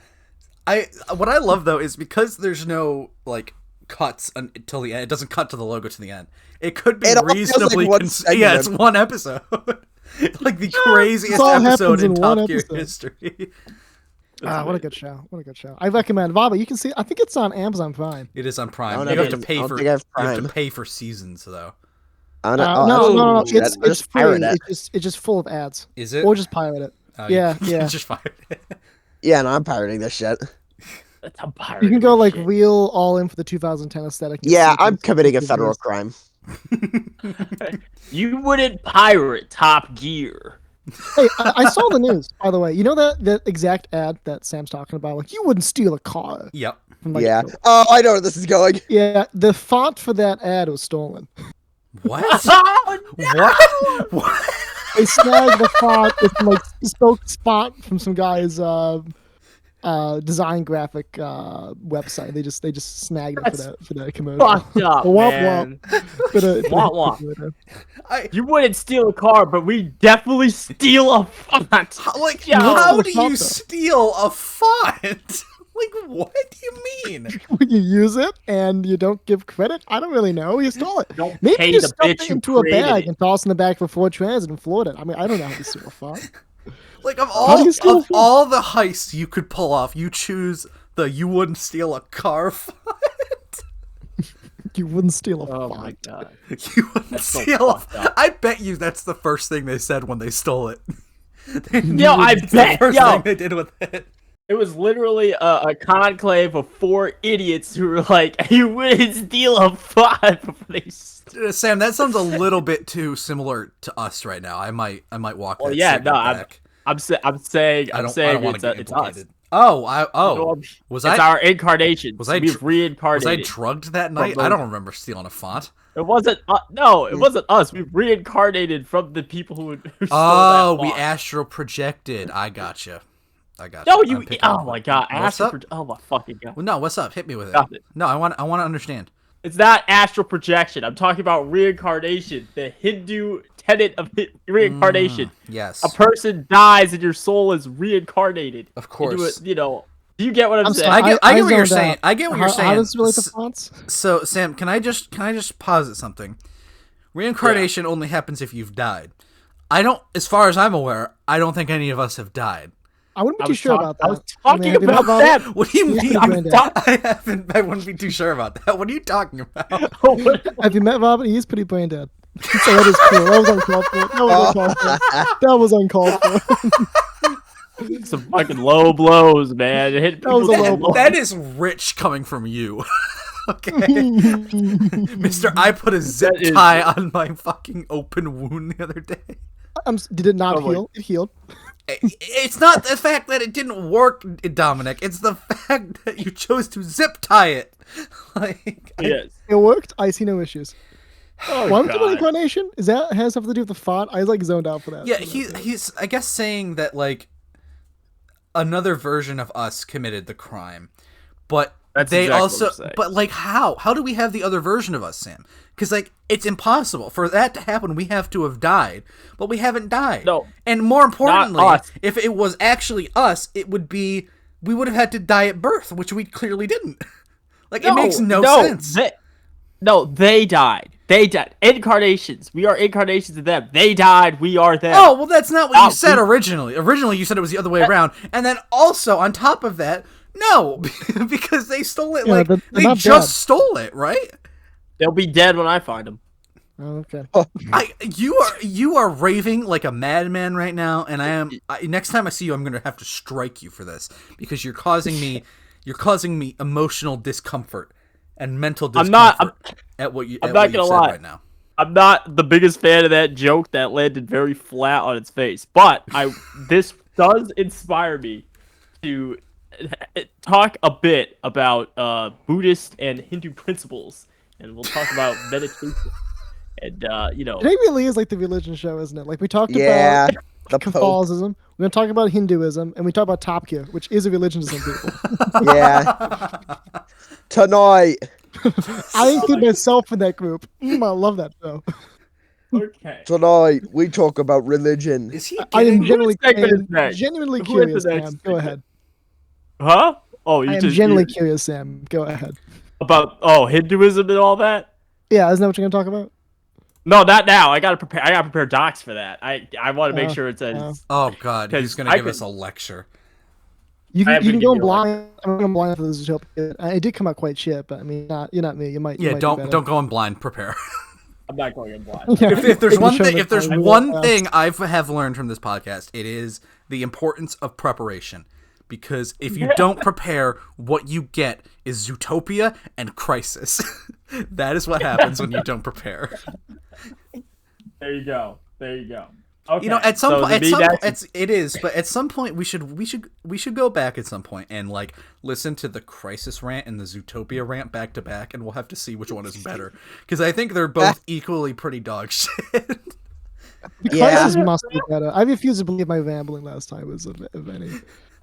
What I love though is because there's no like cuts until the end. It doesn't cut to the logo to the end. It could be It all feels like reasonably one yeah, it's segment. one episode. Like the craziest all episode happens in in one Top Gear episode. history. What a good show. What a good show. I recommend. Bobby, you can see. I think it's on Amazon Prime. It is on Prime. I You don't have to know. pay I don't for. think I have You have to Prime. pay for seasons though. I don't, No. shit, It's I'll just free. pirate it. It's just full of ads. Is it? Or just pirate it. You yeah. just fired it. Yeah, no, I'm pirating this shit. That's a pirate. You can go like shit. real all in for the 2010 aesthetic. and Yeah, see I'm things- committing a things federal used. crime. You wouldn't pirate Top Gear. Hey, I saw the news, by the way. You know that exact ad that Sam's talking about? Like, you wouldn't steal a car. Yep. From, like, Yeah. Oh, I know where this is going. Yeah, the font for that ad was stolen. What? Oh, What? What? They snagged the font with like bespoke font from some guy's design graphic website. They just snagged it for that commercial. fucked up, Womp man. For the Womp commercial. You wouldn't steal a car, but we definitely steal a font. Like, Yo. how do Font, you though. steal a font? Like, what do you mean? When you use it and you don't give credit, I don't really know. You stole it. Don't Maybe pay you the stuffed bitch it who into a created bag it. and tossed in the back before transit and floored it. I mean, I don't know how to steal a font. Like, of How do you steal a font? all the heists you could pull off, you choose the you wouldn't steal a car font. You wouldn't steal a Oh font. my god. You wouldn't That's so steal a fucked up. I bet you that's the first thing they said when they stole it. Yo, I It's the bet. first Yo, thing they did with it. it was literally a conclave of 4 idiots who were like, "You wouldn't steal a font before they." Sam, that sounds a little bit too similar to us right now. I might walk Well, that yeah, segment no, back. I'm saying I don't want to get it's us. implicated. Oh, was it's I our incarnation. was I We've was I reincarnated. drugged that night? the- I don't remember stealing a font. It wasn't. No, it wasn't us. We've reincarnated from the people who stole Oh, that we font. astral projected. I gotcha. No, I'm you. picking Oh up. my god, What's astral. up? Oh my fucking god. Well, no, what's up? Hit me with it. Got it. No, I want to understand. It's not astral projection. I'm talking about reincarnation, the Hindu tenet of reincarnation. Yes. A person dies and your soul is reincarnated. Of course. Into a, do you get what I'm I'm saying? sorry, I get what you're zoned saying. out. I get what you're saying. How does it relate to fonts? So, Sam, can I just posit something? Reincarnation only happens if you've died. I don't, as far as I'm aware, I don't think any of us have died. I wouldn't be I too was sure talk- about that. I was talking have you about met that. What do you Yeah, mean? I'm Brandon. I wouldn't be too sure about that. What are you talking about? Have you met Robin? He's pretty brain dead. So that is cool. That was uncalled for. That was uncalled for. Some fucking low blows, man. It hit That was people a low so blow. That is rich coming from you. Okay. Mister, I put a zip That is- tie on my fucking open wound the other day. Did it not Oh my- heal? It healed. It's not the fact that it didn't work, Dominic. It's the fact that you chose to zip tie it. Like, Yes. It worked. I see no issues. Oh, One God. incarnation? Is that has something to do with the font? I was like zoned out for that. yeah, he's I guess saying that like another version of us committed the crime, but That's they exactly also, what I'm saying. but like how do we have the other version of us, Sam? Because like it's impossible for that to happen. We have to have died, but we haven't died. No, and more importantly, us. if it was actually us, it would be we would have had to die at birth, which we clearly didn't. Like it makes no sense. They died. They died. Incarnations. We are incarnations of them. They died. We are them. Oh, well, that's not what Oh, you said originally. Originally, you said it was the other way around. And then also, on top of that, no, because they stole it, Yeah, like, they're they not just dead. stole it, right? They'll be dead when I find them. Oh, okay. You are raving like a madman right now, and next time I see you, I'm going to have to strike you for this, because you're causing me emotional discomfort and mental discomfort at what you I'm at not what you gonna said lie. right now. I'm not the biggest fan of that joke. That landed very flat on its face. But this does inspire me to talk a bit about Buddhist and Hindu principles, and we'll talk about meditation. And Today really is like the religion show, isn't it? Like we talked Yeah, about the Pope. Catholicism. We're gonna talk about Hinduism, and we talk about Top Gear, which is a religion to some people. Yeah. Tonight. I include myself in that group. I love that show. Okay. Tonight we talk about religion. Is he I am kidding? genuinely Who is the curious, next Sam. Go segment? ahead. Huh? Oh, I am genuinely curious, Sam. Go ahead. about Hinduism and all that. Yeah, isn't that what you're gonna talk about? No, not now. I gotta prepare docs for that. I want to make sure it's as Oh God, he's 'Cause gonna I give could- us a lecture. You I can, am you can gonna go give in you a blind. I'm going blind for this Zootopia. It did come out quite shit, but I mean, you're not me. You might. Yeah, you might do better. don't go in blind. Prepare. I'm not going in blind. Yeah, If there's making one sure thing, that if there's I will one ask. thing I have learned from this podcast, it is the importance of preparation. Because if you don't prepare, what you get is Zootopia and Crisis. That is what happens when you don't prepare. There you go. Okay. You know, at some so point, to me, but at some point we should go back at some point and like listen to the Crisis rant and the Zootopia rant back to back, and we'll have to see which one is better. Because I think they're both equally pretty dog shit. The Yeah. Crisis must be better. I refuse to believe my rambling last time was, if any,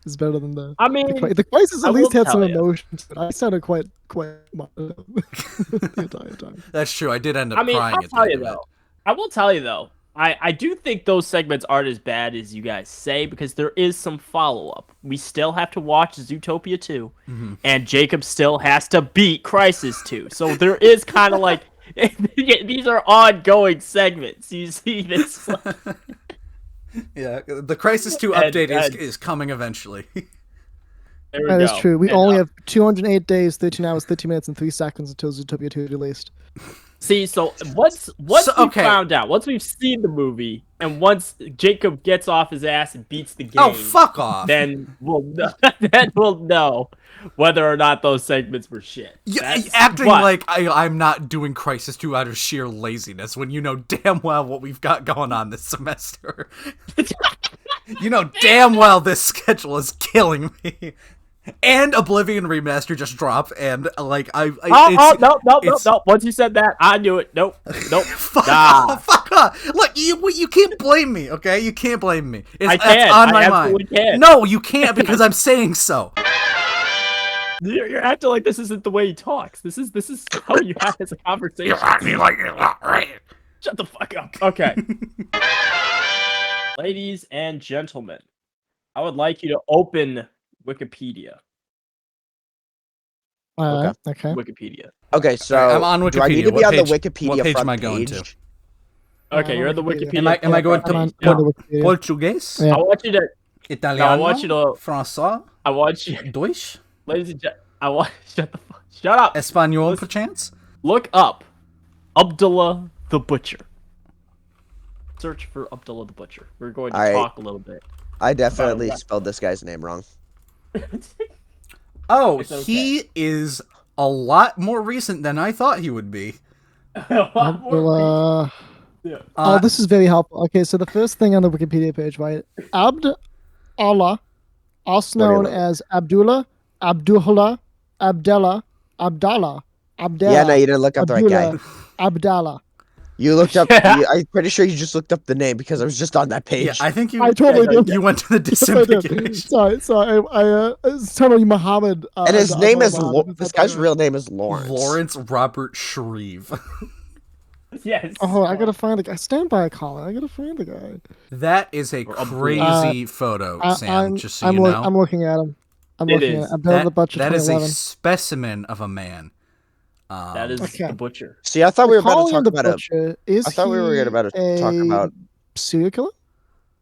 is better than the. I mean, The Crisis I at will least had some tell ya. emotions. I sounded quite the entire time. That's true. I did end up I mean, crying I'll at the tell end you of it. though. I will tell you though. I do think those segments aren't as bad as you guys say because there is some follow up. We still have to watch Zootopia 2, and Jacob still has to beat Crisis 2. So there is kind of like these are ongoing segments. You see this? Yeah, the Crisis 2 And- update and- is coming eventually. There we That is go. true. We And, only have 208 days, 13 hours, 13 minutes, and 3 seconds until Zootopia 2 is released. See, so once So, we okay. found out, once we've seen the movie, and once Jacob gets off his ass and beats the game, Oh, fuck off! then we'll know, then we'll know whether or not those segments were shit. Acting but- like I'm not doing Crisis 2 out of sheer laziness when you know damn well what we've got going on this semester. You know damn well this schedule is killing me. And Oblivion Remaster just dropped, and like No. Once you said that, I knew it. Nope. Fuck Nah. off, fuck off. Look, you can't blame me, okay? You can't blame me. I That's can. on I my absolutely mind. can. No, you can't because I'm saying so. You're acting like this isn't the way he talks. This is how you have this conversation. acting like you're not right. Shut the fuck up. Okay. Ladies and gentlemen, I would like you to open Wikipedia. Okay. Wikipedia. Okay, so I'm on do I need Wikipedia. to be What on page- the Wikipedia what page front am I going page? to? Okay, you're on the Wikipedia. Am I going I'm to on the Wikipedia. Portuguese? Yeah. I want you to. Italiano? I want you to- Français? I want you, Deutsch? ladies and gentlemen. I want. Shut up. Espanol, perchance? Look up Abdullah the Butcher. Search for Abdullah the Butcher. We're going to Alright. talk a little bit. I definitely About- spelled this guy's name wrong. Oh, It's okay. he is a lot more recent than I thought he would be. Abdullah. Yeah. Oh, this is very helpful. Okay, so the first thing on the Wikipedia page, right? Abd Allah, also known as Abdullah, Abdullah, Abdallah, Abdallah, Abdallah. Yeah, no, you didn't look up the right guy. Abdallah. You looked up. Yeah. I'm pretty sure you just looked up the name because I was just on that page. Yeah, I think you. I totally did. You went to the Yes, I did. disambiguation. Sorry. It's totally Muhammad. and his name is Muhammad. This guy's real name is Lawrence. Lawrence Robert Shreve. Yes. Oh, I gotta find the guy. Stand by, Colin. I gotta find the guy. That is a crazy photo, Sam. I'm, just so I'm, you look- know. I'm looking at him. I'm It looking is. at Abdullah the Butcher that is a 2011. specimen of a man. That is Okay. the Butcher. See, I thought we were about Calling to talk the about a. Butcher, is I thought we were he about to talk a about. serial killer?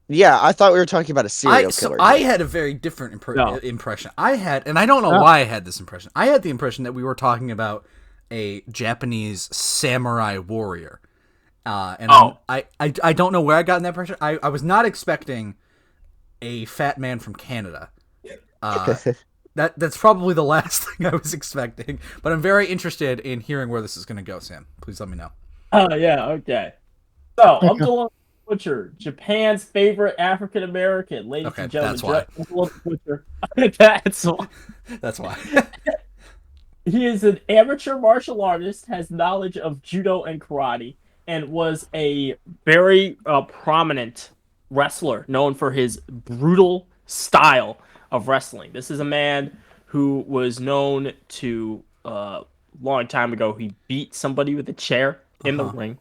Yeah, I thought we were talking about a serial So killer. I had a very different No. impression. I had, and I don't know why I had this impression. I had the impression that we were talking about a Japanese samurai warrior. And Oh. I don't know where I got that impression. I was not expecting a fat man from Canada. That's probably the last thing I was expecting. But I'm very interested in hearing where this is going to go, Sam. Please let me know. Oh yeah. Okay. So Abdullah the Butcher, Japan's favorite African American, ladies Okay, and gentlemen. that's why. Abdullah the Butcher. That's why. That's why. He is an amateur martial artist, has knowledge of judo and karate, and was a very prominent wrestler known for his brutal style of wrestling. This is a man who was known to long time ago. He beat somebody with a chair in the ring.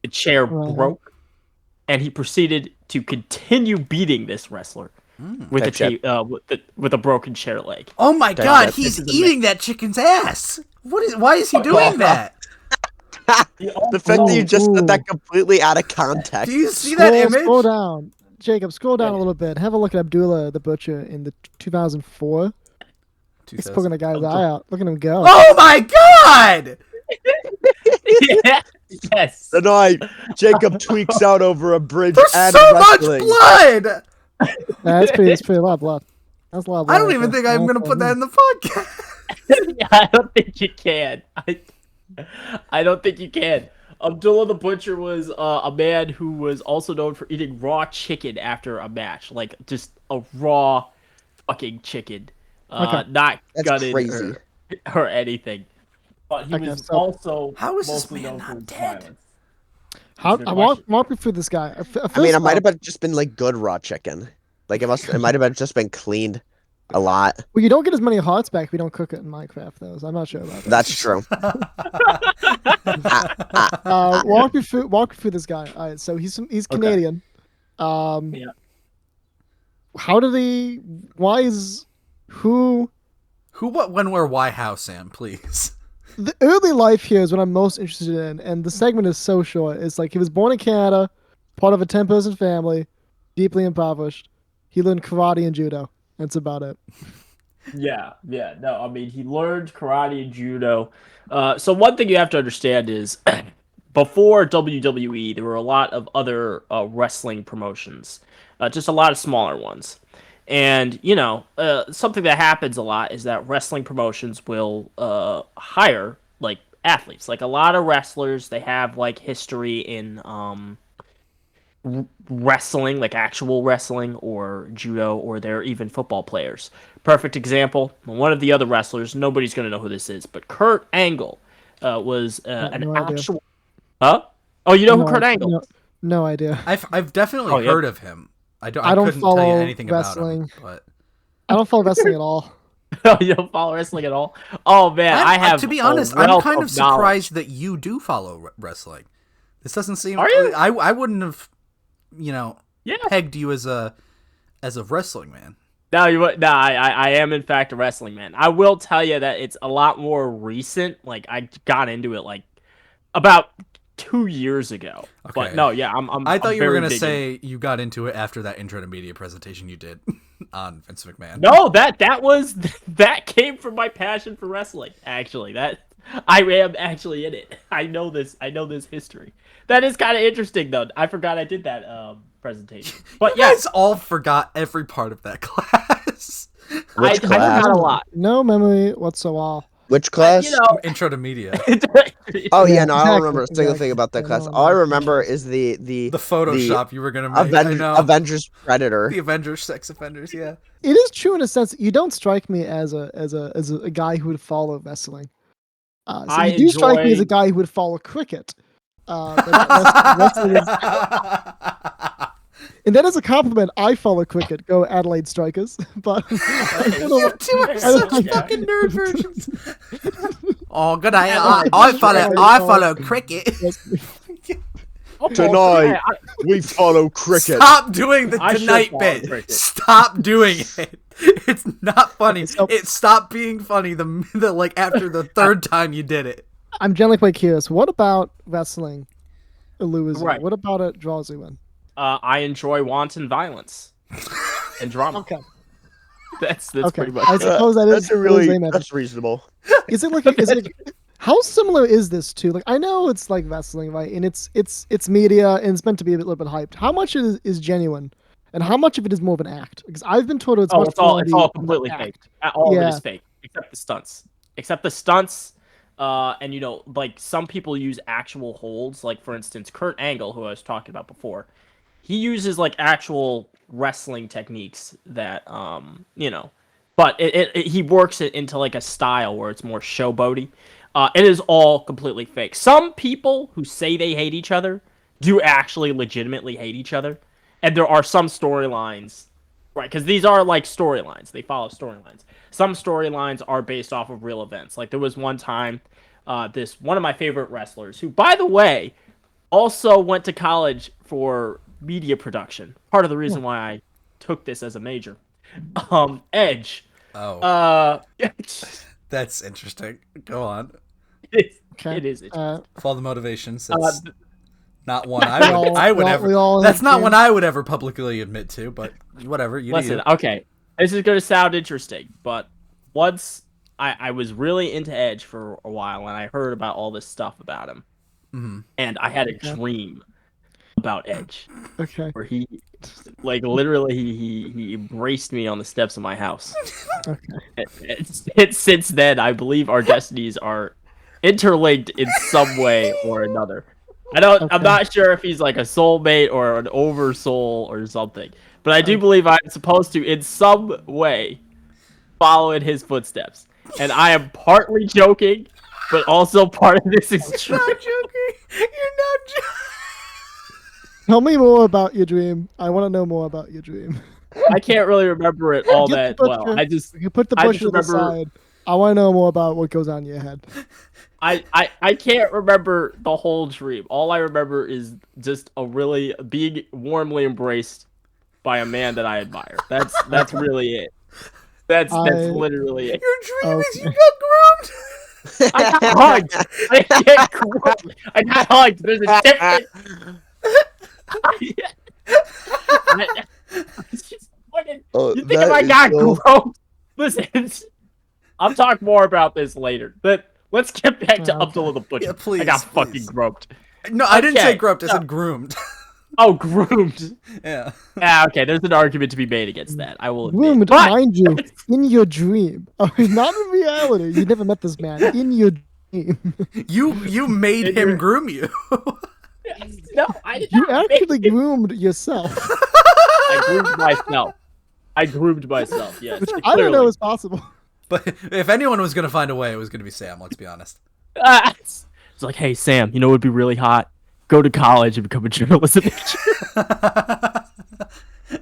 The chair Right. broke, and he proceeded to continue beating this wrestler with Type shit. with a broken chair leg. Oh my Type god, shit. he's This is eating that chicken's ass. Why is he doing that? The fact that you just said Ooh. that completely out of context. Do you see that image? Scroll down. Jacob, scroll down a little bit. Have a look at Abdullah the Butcher in the 2004. He's poking the guy's eye out. Look at him go. Oh my god! Yeah. Yes. The night Jacob tweaks out over a bridge There's and so wrestling. much blood! That's pretty a lot of blood. That's a lot of blood. I don't even think I'm gonna put that in the podcast. I don't think you can. I don't think you can. Abdullah the Butcher was a man who was also known for eating raw chicken after a match, like just a raw fucking chicken, not That's gutted crazy. or anything. But he Okay, was so- also How is this mostly man known not for his dead? violence. How, Good I question. walk me through this guy. I mean, it might have just been like good raw chicken. Like it might have just been cleaned a lot. Well, you don't get as many hearts back if you don't cook it in Minecraft, though. So I'm not sure about that. That's true. Walk me through this guy. All right, so he's Canadian. Yeah. How did he? Why is who? Who, what, when, where, why, how, Sam, please. The early life here is what I'm most interested in, and the segment is so short. It's like he was born in Canada, part of a 10-person family, deeply impoverished. He learned karate and judo. That's about it. Yeah. No, I mean, he learned karate and judo. So one thing you have to understand is before WWE, there were a lot of other wrestling promotions, just a lot of smaller ones. And, something that happens a lot is that wrestling promotions will hire, like, athletes. Like, a lot of wrestlers, they have, like, history in wrestling, like actual wrestling or judo, or they're even football players. Perfect example, one of the other wrestlers, nobody's going to know who this is, but Kurt Angle was an no idea. actual... Huh? Oh, you know who No, Kurt Angle? No idea. I've definitely Oh, yeah. heard of him. I I don't couldn't tell you follow anything wrestling. about him. But I don't follow wrestling at all. Oh, you don't follow wrestling at all? Oh, man, I have to be a honest, I'm wealth kind of knowledge. surprised that you do follow wrestling. This doesn't seem. Are you? I wouldn't have, Yeah. pegged you as a wrestling man. No, I am in fact a wrestling man. I will tell you that it's a lot more recent. Like I got into it like about 2 years ago. Okay. But no, yeah, I'm I thought I'm you were very gonna big say you got into it after that intro to media presentation you did on Vince McMahon. No, that came from my passion for wrestling. Actually, that I am actually in it. I know this history. That is kind of interesting though. I forgot I did that presentation. But You yeah, guys all forgot every part of that class. I Which class? forgot a lot. No memory whatsoever. Which class? Intro to media. Oh Yeah, yeah, no, I don't exactly, remember a single thing exactly. about that Yeah, class. no, All I no. remember is the The Photoshop you were gonna make. I Avengers, know. Avengers Predator. The Avengers sex offenders. Yeah. It is true in a sense. You don't strike me as a guy who would follow wrestling. So I you do strike me as a enjoy- guy who would follow cricket. But not wrestling is, and that is a compliment. I follow cricket. Go Adelaide Strikers. But You two are I such don't- fucking nerd versions. Oh, good. I I follow cricket. Tonight we follow cricket. Stop doing the I should tonight follow bit. cricket. Stop doing it. It's not funny. So- It stopped being funny the like after the third time you did it. I'm generally quite curious. What about wrestling allures you? Right. What about it draws you in? I enjoy wanton violence and drama. Okay. That's Okay. pretty much I it. suppose that is That's a really aim at it. that's reasonable. Is it like how similar is this to like I know it's like wrestling, right? And it's media and it's meant to be a little bit hyped. How much is genuine, and how much of it is more of an act? Because I've been told it's Oh, much it's all more it's the- all completely the fake. act. All of it Yeah. is fake, except the stunts. Except the stunts. And like some people use actual holds. Like for instance, Kurt Angle, who I was talking about before, he uses like actual wrestling techniques that but he works it into like a style where it's more showboaty. It is all completely fake. Some people who say they hate each other do actually legitimately hate each other. and there are some storylines, right? Because these are like storylines; they follow storylines. Some storylines are based off of real events. Like there was one time, this one of my favorite wrestlers, who, by the way, also went to college for media production. Part of the reason why I took this as a major. Edge. Oh, that's interesting. Go on. It is. Follow the motivations. That's th- not one I would ever. That's not one I would ever publicly admit to. But whatever. You Listen, do. okay, this is gonna sound interesting, but once I was really into Edge for a while, and I heard about all this stuff about him, and I had a dream about Edge, where he, like, literally, he embraced me on the steps of my house. Since then, I believe our destinies are interlinked in some way or another. I'm not sure if he's like a soulmate or an oversoul or something, but I do believe I'm supposed to, in some way, follow in his footsteps. And I am partly joking, but also part of this is true. You're not joking. You're not joking. Tell me more about your dream. I want to know more about your dream. I can't really remember it all that well. You put the bush to the side. I want to know more about what goes on in your head. I can't remember the whole dream. All I remember is just being warmly embraced by a man that I admire. That's really it. That's literally it. Your dream is you got groomed. I got hugged. I didn't get groomed. I got hugged. There's a difference. You think if I got groomed? Listen, I'll talk more about this later. But let's get back to Abdullah the Butcher. Yeah, please, I got fucking groped. No, I didn't say groped. I said groomed. Oh, groomed. Yeah. Okay, there's an argument to be made against that. I will admit. Groomed, mind you, in your dream. Not in reality. You never met this man. In your dream. You made him groom you. No, I did You not. actually groomed yourself. I groomed myself. Yes. Which I don't know is possible. But if anyone was going to find a way, it was going to be Sam, let's be honest. It's like, hey, Sam, you know what would be really hot? Go to college and become a journalist.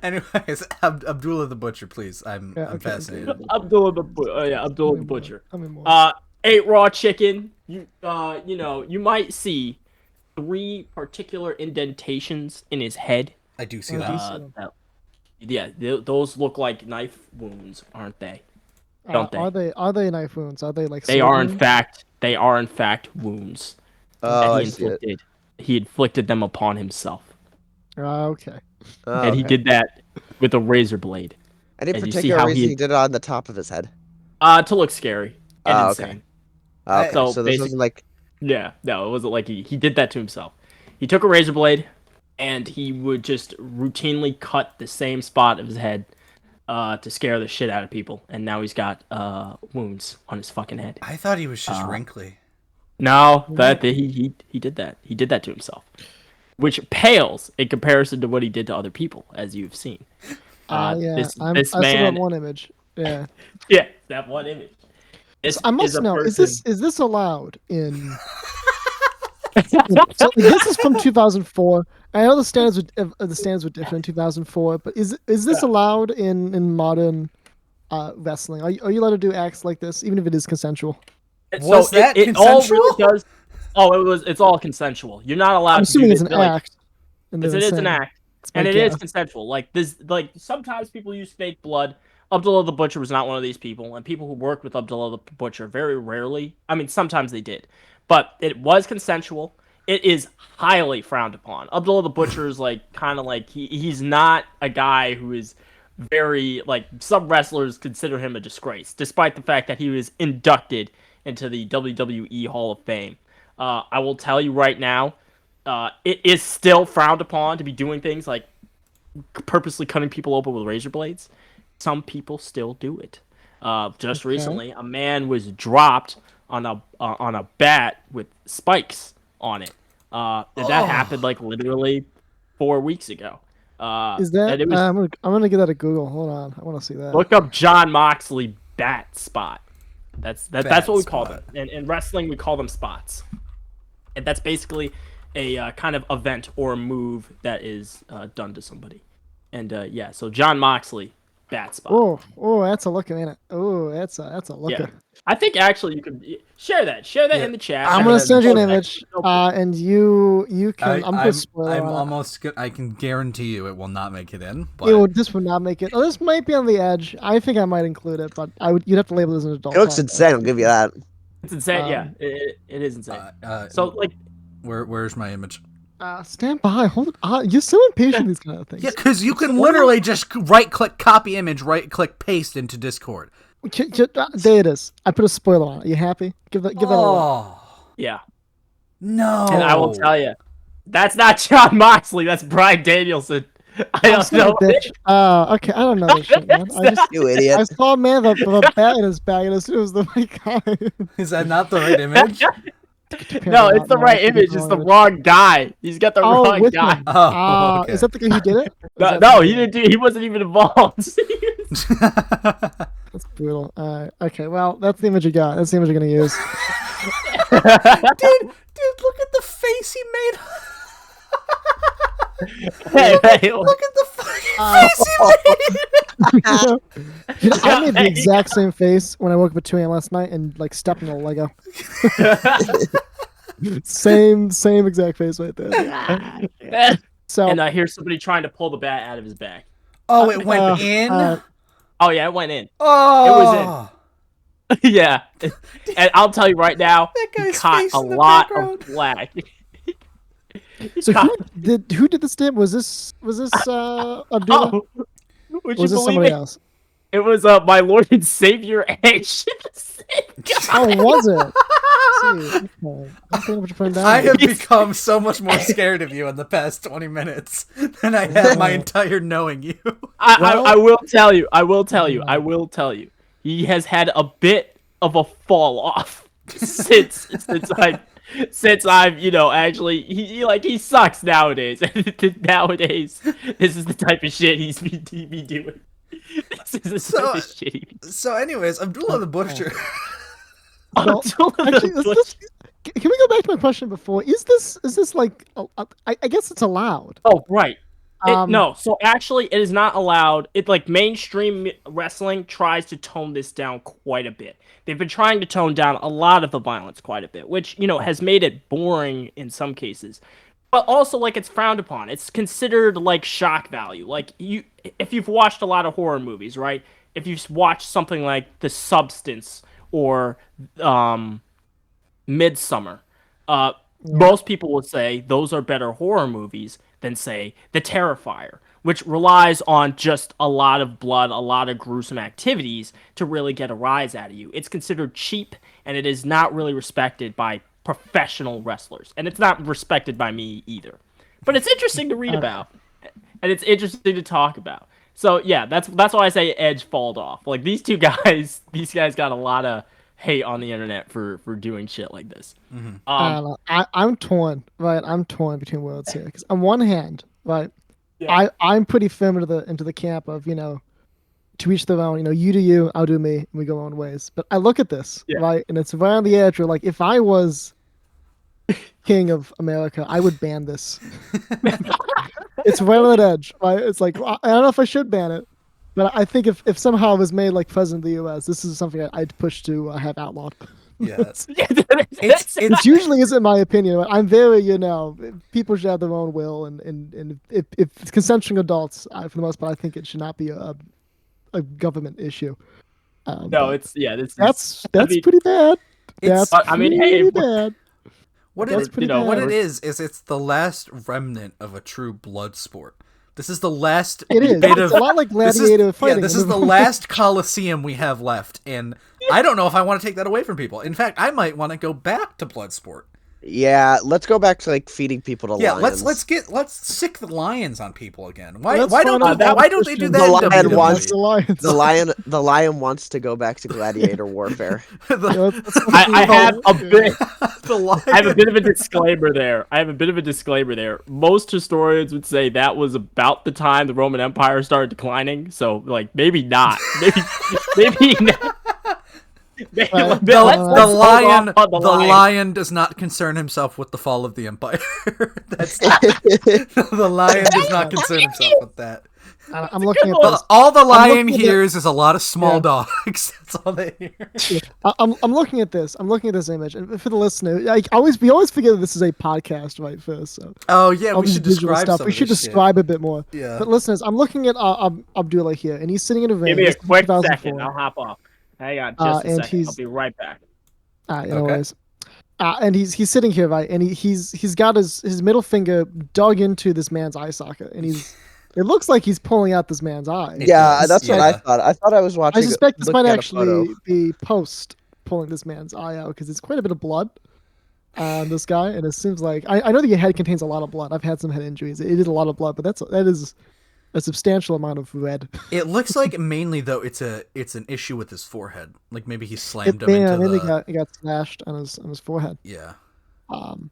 Anyways, Abdullah the Butcher, please. I'm fascinated. Abdullah the Butcher. 8 raw chicken. You might see 3 particular indentations in his head. I do see that. Those look like knife wounds, aren't they? Don't they? Are they knife wounds? Are they like? They are in fact wounds. Oh, that I see it. He inflicted them upon himself. Okay. Oh, And he did that with a razor blade. Any and you see particular how reason he- he did it on the top of his head? To look scary and Oh, okay. insane. Okay, So so this wasn't like Yeah, no, it wasn't like he did that to himself. He took a razor blade and he would just routinely cut the same spot of his head to scare the shit out of people. And now he's got wounds on his fucking head. I thought he was just wrinkly. No, he did that. He did that to himself, which pales in comparison to what he did to other people, as you've seen. Yeah. This I saw man, that one image. Yeah. yeah, that one image. I must know. Is this allowed in? So this is from 2004. I know the standards were different in 2004, but is this allowed in modern wrestling? Are you allowed to do acts like this, even if it is consensual? Was that it all consensual? really does. Oh, it's all consensual. You're not allowed I'm to do assuming it's this, an like, act. and Yes, they're it is an saying- act, and it is consensual. Like this, like sometimes people use fake blood. Abdullah the Butcher was not one of these people, and people who worked with Abdullah the Butcher very rarely. I mean, sometimes they did, but it was consensual. It is highly frowned upon. Abdullah the Butcher is like kind of like he's not a guy who is very like some wrestlers consider him a disgrace, despite the fact that he was inducted into the WWE Hall of Fame. I will tell you right now, it is still frowned upon to be doing things like purposely cutting people open with razor blades. Some people still do it. Just recently, a man was dropped on a bat with spikes on it. That happened like literally 4 weeks ago. Is that? and it was, I'm gonna give that a Google. Hold on, I want to see that. look up John Moxley bat spot. That's what we call them. spot. In wrestling, we call them spots. And that's basically a kind of event or move that is done to somebody. And yeah, so John Moxley, bat spot. Oh, that's a looker, ain't it? Oh, that's a looker. Yeah. I think actually you could share that in the chat. I'm gonna send you an image, and you can. I'm gonna spoil I'm on it. almost. I can guarantee you it will not make it in. But This would not make it. Oh, this might be on the edge. I think I might include it, but you'd have to label this as an adult. It looks content. insane. I'll give you that. It's insane. Yeah, it is insane. So like, where's my image? Stand by. Hold on. You're so impatient with these kind of things. Yeah, because you can literally just right-click, copy image, right-click, paste into Discord. There it is. I put a spoiler on it. You happy? Give that a look. Yeah. No. And I will tell you, that's not John Moxley. That's Bryan Danielson. I don't know. Bitch. Okay. I don't know this shit, man. You idiot. I saw a man with a bat in his bag, and as soon as the right guy. Is that not the right image? No, it's the right image. It's the wrong guy. He's got the wrong guy. Oh, okay. Is that the guy who did it? No, he didn't. He wasn't even involved. That's brutal. Okay, well, that's the image you got. That's the image you're gonna use. Dude, look at the face he made. Look at the fucking face he made. I made the exact same face when I woke up at 2 a.m. last night and like stepped in a Lego. same exact face right there. So and I hear somebody trying to pull the bat out of his bag. Oh, it went in. Oh yeah, it went in. Oh, it was in. Yeah, and I'll tell you right now, he caught a lot of flack. So who did this dip? Was this Abdullah? Would was you this believe somebody it? else? It was my Lord and Savior Edge. Oh, was it? I have become so much more scared of you in the past 20 minutes than I have my entire knowing you. I will tell you. I will tell you. He has had a bit of a fall off since I've actually he sucks nowadays. Nowadays, this is the type of shit he's be doing. So anyways, Abdullah the Butcher. Well, actually, can we go back to my question before? Is this like? I guess it's allowed. Oh right. No, so actually, it is not allowed. It like mainstream wrestling tries to tone this down quite a bit. They've been trying to tone down a lot of the violence quite a bit, which has made it boring in some cases. But also, like, it's frowned upon. It's considered like shock value. Like if you've watched a lot of horror movies, right? If you've watched something like The Substance or Midsummer, most people would say those are better horror movies than, say, The Terrifier, which relies on just a lot of blood, a lot of gruesome activities to really get a rise out of you. It's considered cheap, and it is not really respected by professional wrestlers, and it's not respected by me either. But it's interesting to read about, and it's interesting to talk about. So yeah, that's why I say Edge falled off. Like these guys got a lot of hate on the internet for doing shit like this. Mm-hmm. I don't know. I'm torn, right? I'm torn between worlds here because on one hand, right, I'm pretty firm into the camp of to each their own. You do you, I'll do me, and we go our own ways. But I look at this, right, and it's right on the edge where, like, if I was king of America, I would ban this. It's right on that edge, right? It's like I don't know if I should ban it, but I think if somehow it was made like president of the U.S., this is something I'd push to have outlawed. Yes. It usually isn't my opinion. I'm very, people should have their own will, and if it's consensual adults, for the most part, I think it should not be a government issue. That's pretty bad. That's pretty bad. What it is it's the last remnant of a true blood sport. This is the last It's a lot like gladiator fighting. Yeah, this is the last coliseum we have left, and I don't know if I want to take that away from people. In fact, I might want to go back to blood sport. Yeah, let's go back to like feeding people to lions. let's sick the lions on people again. Why don't they do that? The lion wants to go back to gladiator warfare. I have a bit of a disclaimer there. Most historians would say that was about the time the Roman Empire started declining. So like maybe not. Maybe not. The lion does not concern himself with the fall of the empire. The lion does not concern himself with that. I'm looking at this. All the lion looking at hears is a lot of small Yeah. dogs. That's all they hear. I'm looking at this. I'm looking at this image, and for the listener, we always forget that this is a podcast, right? First, so Oh yeah, all we this should visual describe stuff. some We of should this shit. describe a bit more. Yeah. But listeners, I'm looking at Abdullah here, and he's sitting in a van. Give me a This is quick 2004. second. I'll hop off. Hang on, just a and second. I'll he's- be right back. Anyways. And he's sitting here, right? And he's got his middle finger dug into this man's eye socket, and it looks like he's pulling out this man's eye. Yeah, does, that's what I yeah. thought. I thought I was I watching. suspect this looking might at a actually photo. be Post pulling this man's eye out because there's quite a bit of blood on this guy, and it seems like I know that your head contains a lot of blood. I've had some head injuries. It is a lot of blood, but that is a substantial amount of red. It looks like mainly though it's an issue with his forehead. Like maybe he slammed him Yeah, into maybe the. he got slashed on his forehead. Yeah. Um,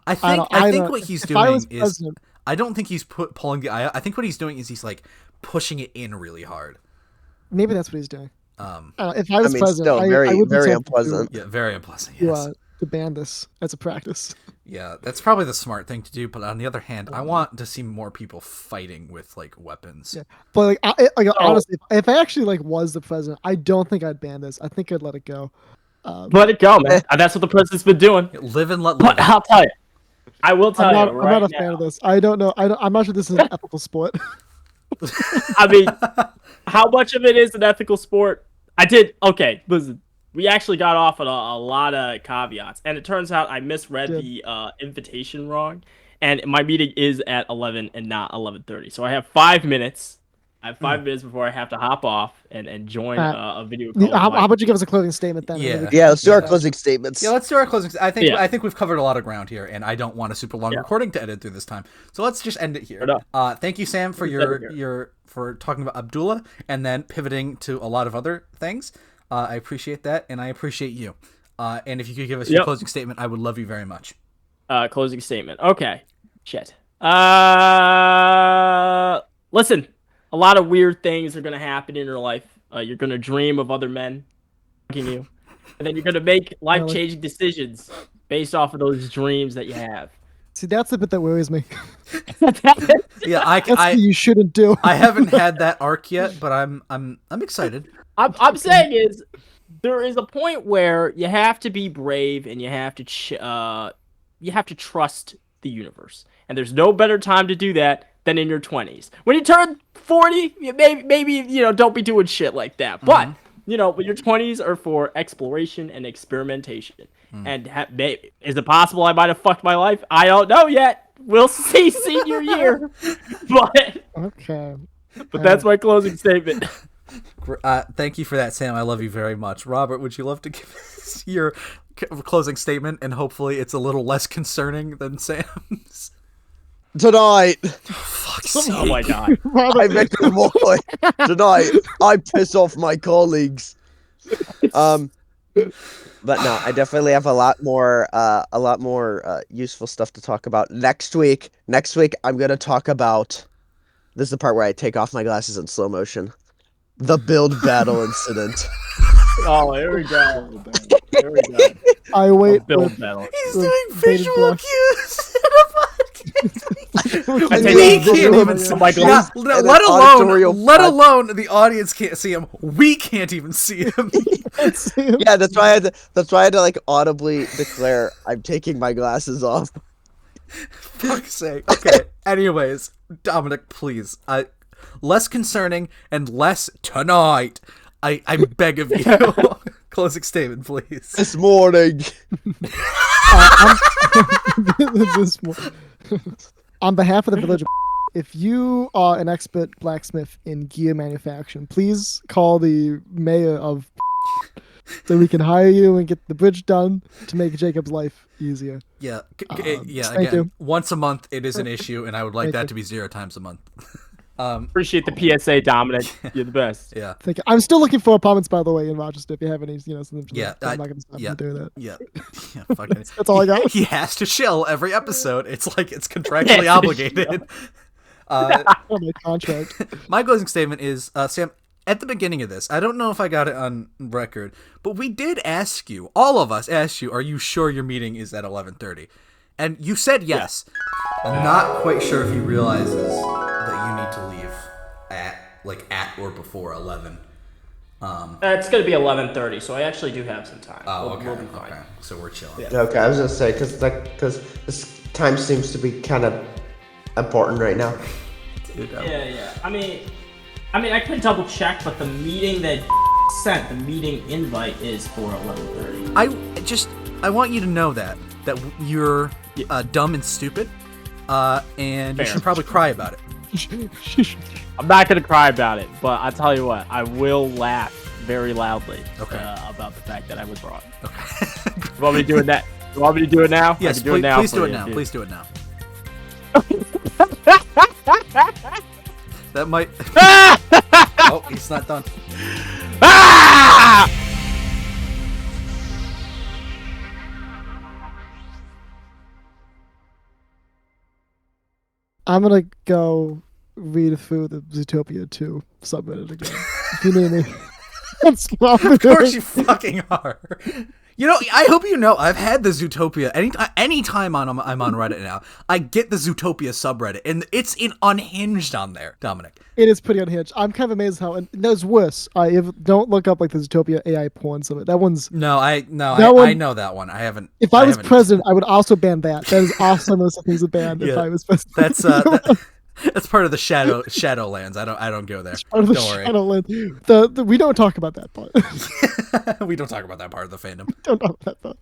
I don't- think don't- what he's if I was doing is president- I don't think he's pulling the eye out. I think what he's doing is he's like pushing it in really hard. maybe that's what he's doing. Um, If I was president, still I very, would be very tempted unpleasant. yeah, very unpleasant. to, Yes. to ban this as a practice. Yeah, that's probably the smart thing to do. But on the other hand, I want to see more people fighting with like weapons. Yeah. But honestly, if I actually was the president, I don't think I'd ban this. I think I'd let it go. Let it go, man. That's what the president's been doing. Live and let live. But I'll tell you. I will tell I'm not, you I'm right not a fan now. of this. I don't know. I'm not sure this is an ethical sport. I mean, how much of it is an ethical sport? Okay, listen. We actually got off on a lot of caveats, and it turns out I misread the invitation wrong, and my meeting is at 11 and not 11:30. So I have 5 minutes. I have 5 minutes before I have to hop off and join a video call. How about you give us a closing statement then? Yeah. Yeah, let's do our closing statements. Yeah, let's do our closing. I think Yeah. we've covered a lot of ground here, and I don't want a super long recording to edit through this time. So let's just end it here. Thank you, Sam, for for talking about Abdullah and then pivoting to a lot of other things. I appreciate that, and I appreciate you. And if you could give us your closing statement, I would love you very much. Closing statement. Okay. Shit. Listen. A lot of weird things are gonna happen in your life. You're gonna dream of other men fucking you, and then you're gonna make life-changing decisions based off of those dreams that you have. See, that's the bit that worries me. Yeah, That's what you shouldn't do. I haven't had that arc yet, but I'm excited. I'm saying is there is a point where you have to be brave and you have to trust the universe, and there's no better time to do that than in your 20s. When you turn 40, maybe don't be doing shit like that. But but your 20s are for exploration and experimentation. And is it possible I might have fucked my life? I don't know yet. We'll see senior year. But Okay. that's my closing statement. Thank you for that, Sam. I love you very much. Robert, would you love to give us your closing statement? And hopefully it's a little less concerning than Sam's. Tonight, Oh my god. I make a boy. Tonight, I piss off my colleagues. But no, I definitely have a lot more useful stuff to talk about next week. Next week, I'm gonna talk about. This is the part where I take off my glasses in slow motion. The build battle incident. Oh, here we go. Here we go. I wait. Build battle. He's With doing bated visual breath. cues in a podcast. I We take can't visual even cues. see. Michael. Yeah, And let an auditorial alone pod- the audience can't see him. We can't even see him. Yeah, that's why I had to like audibly declare I'm taking my glasses off. Fuck's sake. Okay. Anyways, Dominic, please. Less concerning and less tonight. I beg of you. Closing statement, please. This morning. On behalf of the village, if you are an expert blacksmith in gear manufacturing, please call the mayor of so we can hire you and get the bridge done to make Jacob's life easier. Yeah. thank Again, you. once a month it is an issue, and I would like Thank that you. to be 0 times a month. Appreciate the PSA, Dominic. You're the best. Yeah. Thank you. I'm still looking for apartments, by the way, in Rochester. If you have any, something. Yeah, I'm not gonna stop yeah. doing that. Yeah. Yeah. Fucking. That's all I got. He has to shill every episode. It's like it's contractually obligated. On my contract. My closing statement is, Sam, at the beginning of this, I don't know if I got it on record, but we did ask you, all of us asked you, are you sure your meeting is at 11:30? And you said yes. I'm not quite sure if he realizes that you need to leave or before 11. It's gonna be 11:30, so I actually do have some time. Oh, We'll be fine. okay. So we're chilling. Yeah. Okay, I was gonna say because this time seems to be kind of important right now. Dude, Yeah. I mean, I could double check, but the meeting that sent, the meeting invite is for 11:30. I want you to know that you're dumb and stupid, and you Fair. should probably cry about it. I'm not gonna cry about it, but I'll tell you what, I will laugh very loudly about the fact that I was wrong. Okay. You want me to do it now? You want me to do it now? Yes, I can do it now. please for do it you, now. dude. Please do it now. That might. Oh, he's not done. Ah! I'm gonna go read through the Zootopia 2 subreddit again. If you need me. That's what I'm Of course doing. you fucking are. You know, I hope you know, I've had the Zootopia. Anytime I'm on Reddit now, I get the Zootopia subreddit, and it's unhinged on there, Dominic. It is pretty unhinged. I'm kind of amazed how, and there's worse. Don't look up like the Zootopia AI porn summit. That one's. I know that one. I haven't. If I was haven't- president, I would also ban that. That is also one of the things to ban if I was president. That's part of the Shadowlands. I don't go there. Part of the Don't worry. Shadowland. We don't talk about that part. We don't talk about that part of the fandom. Don't talk about that part.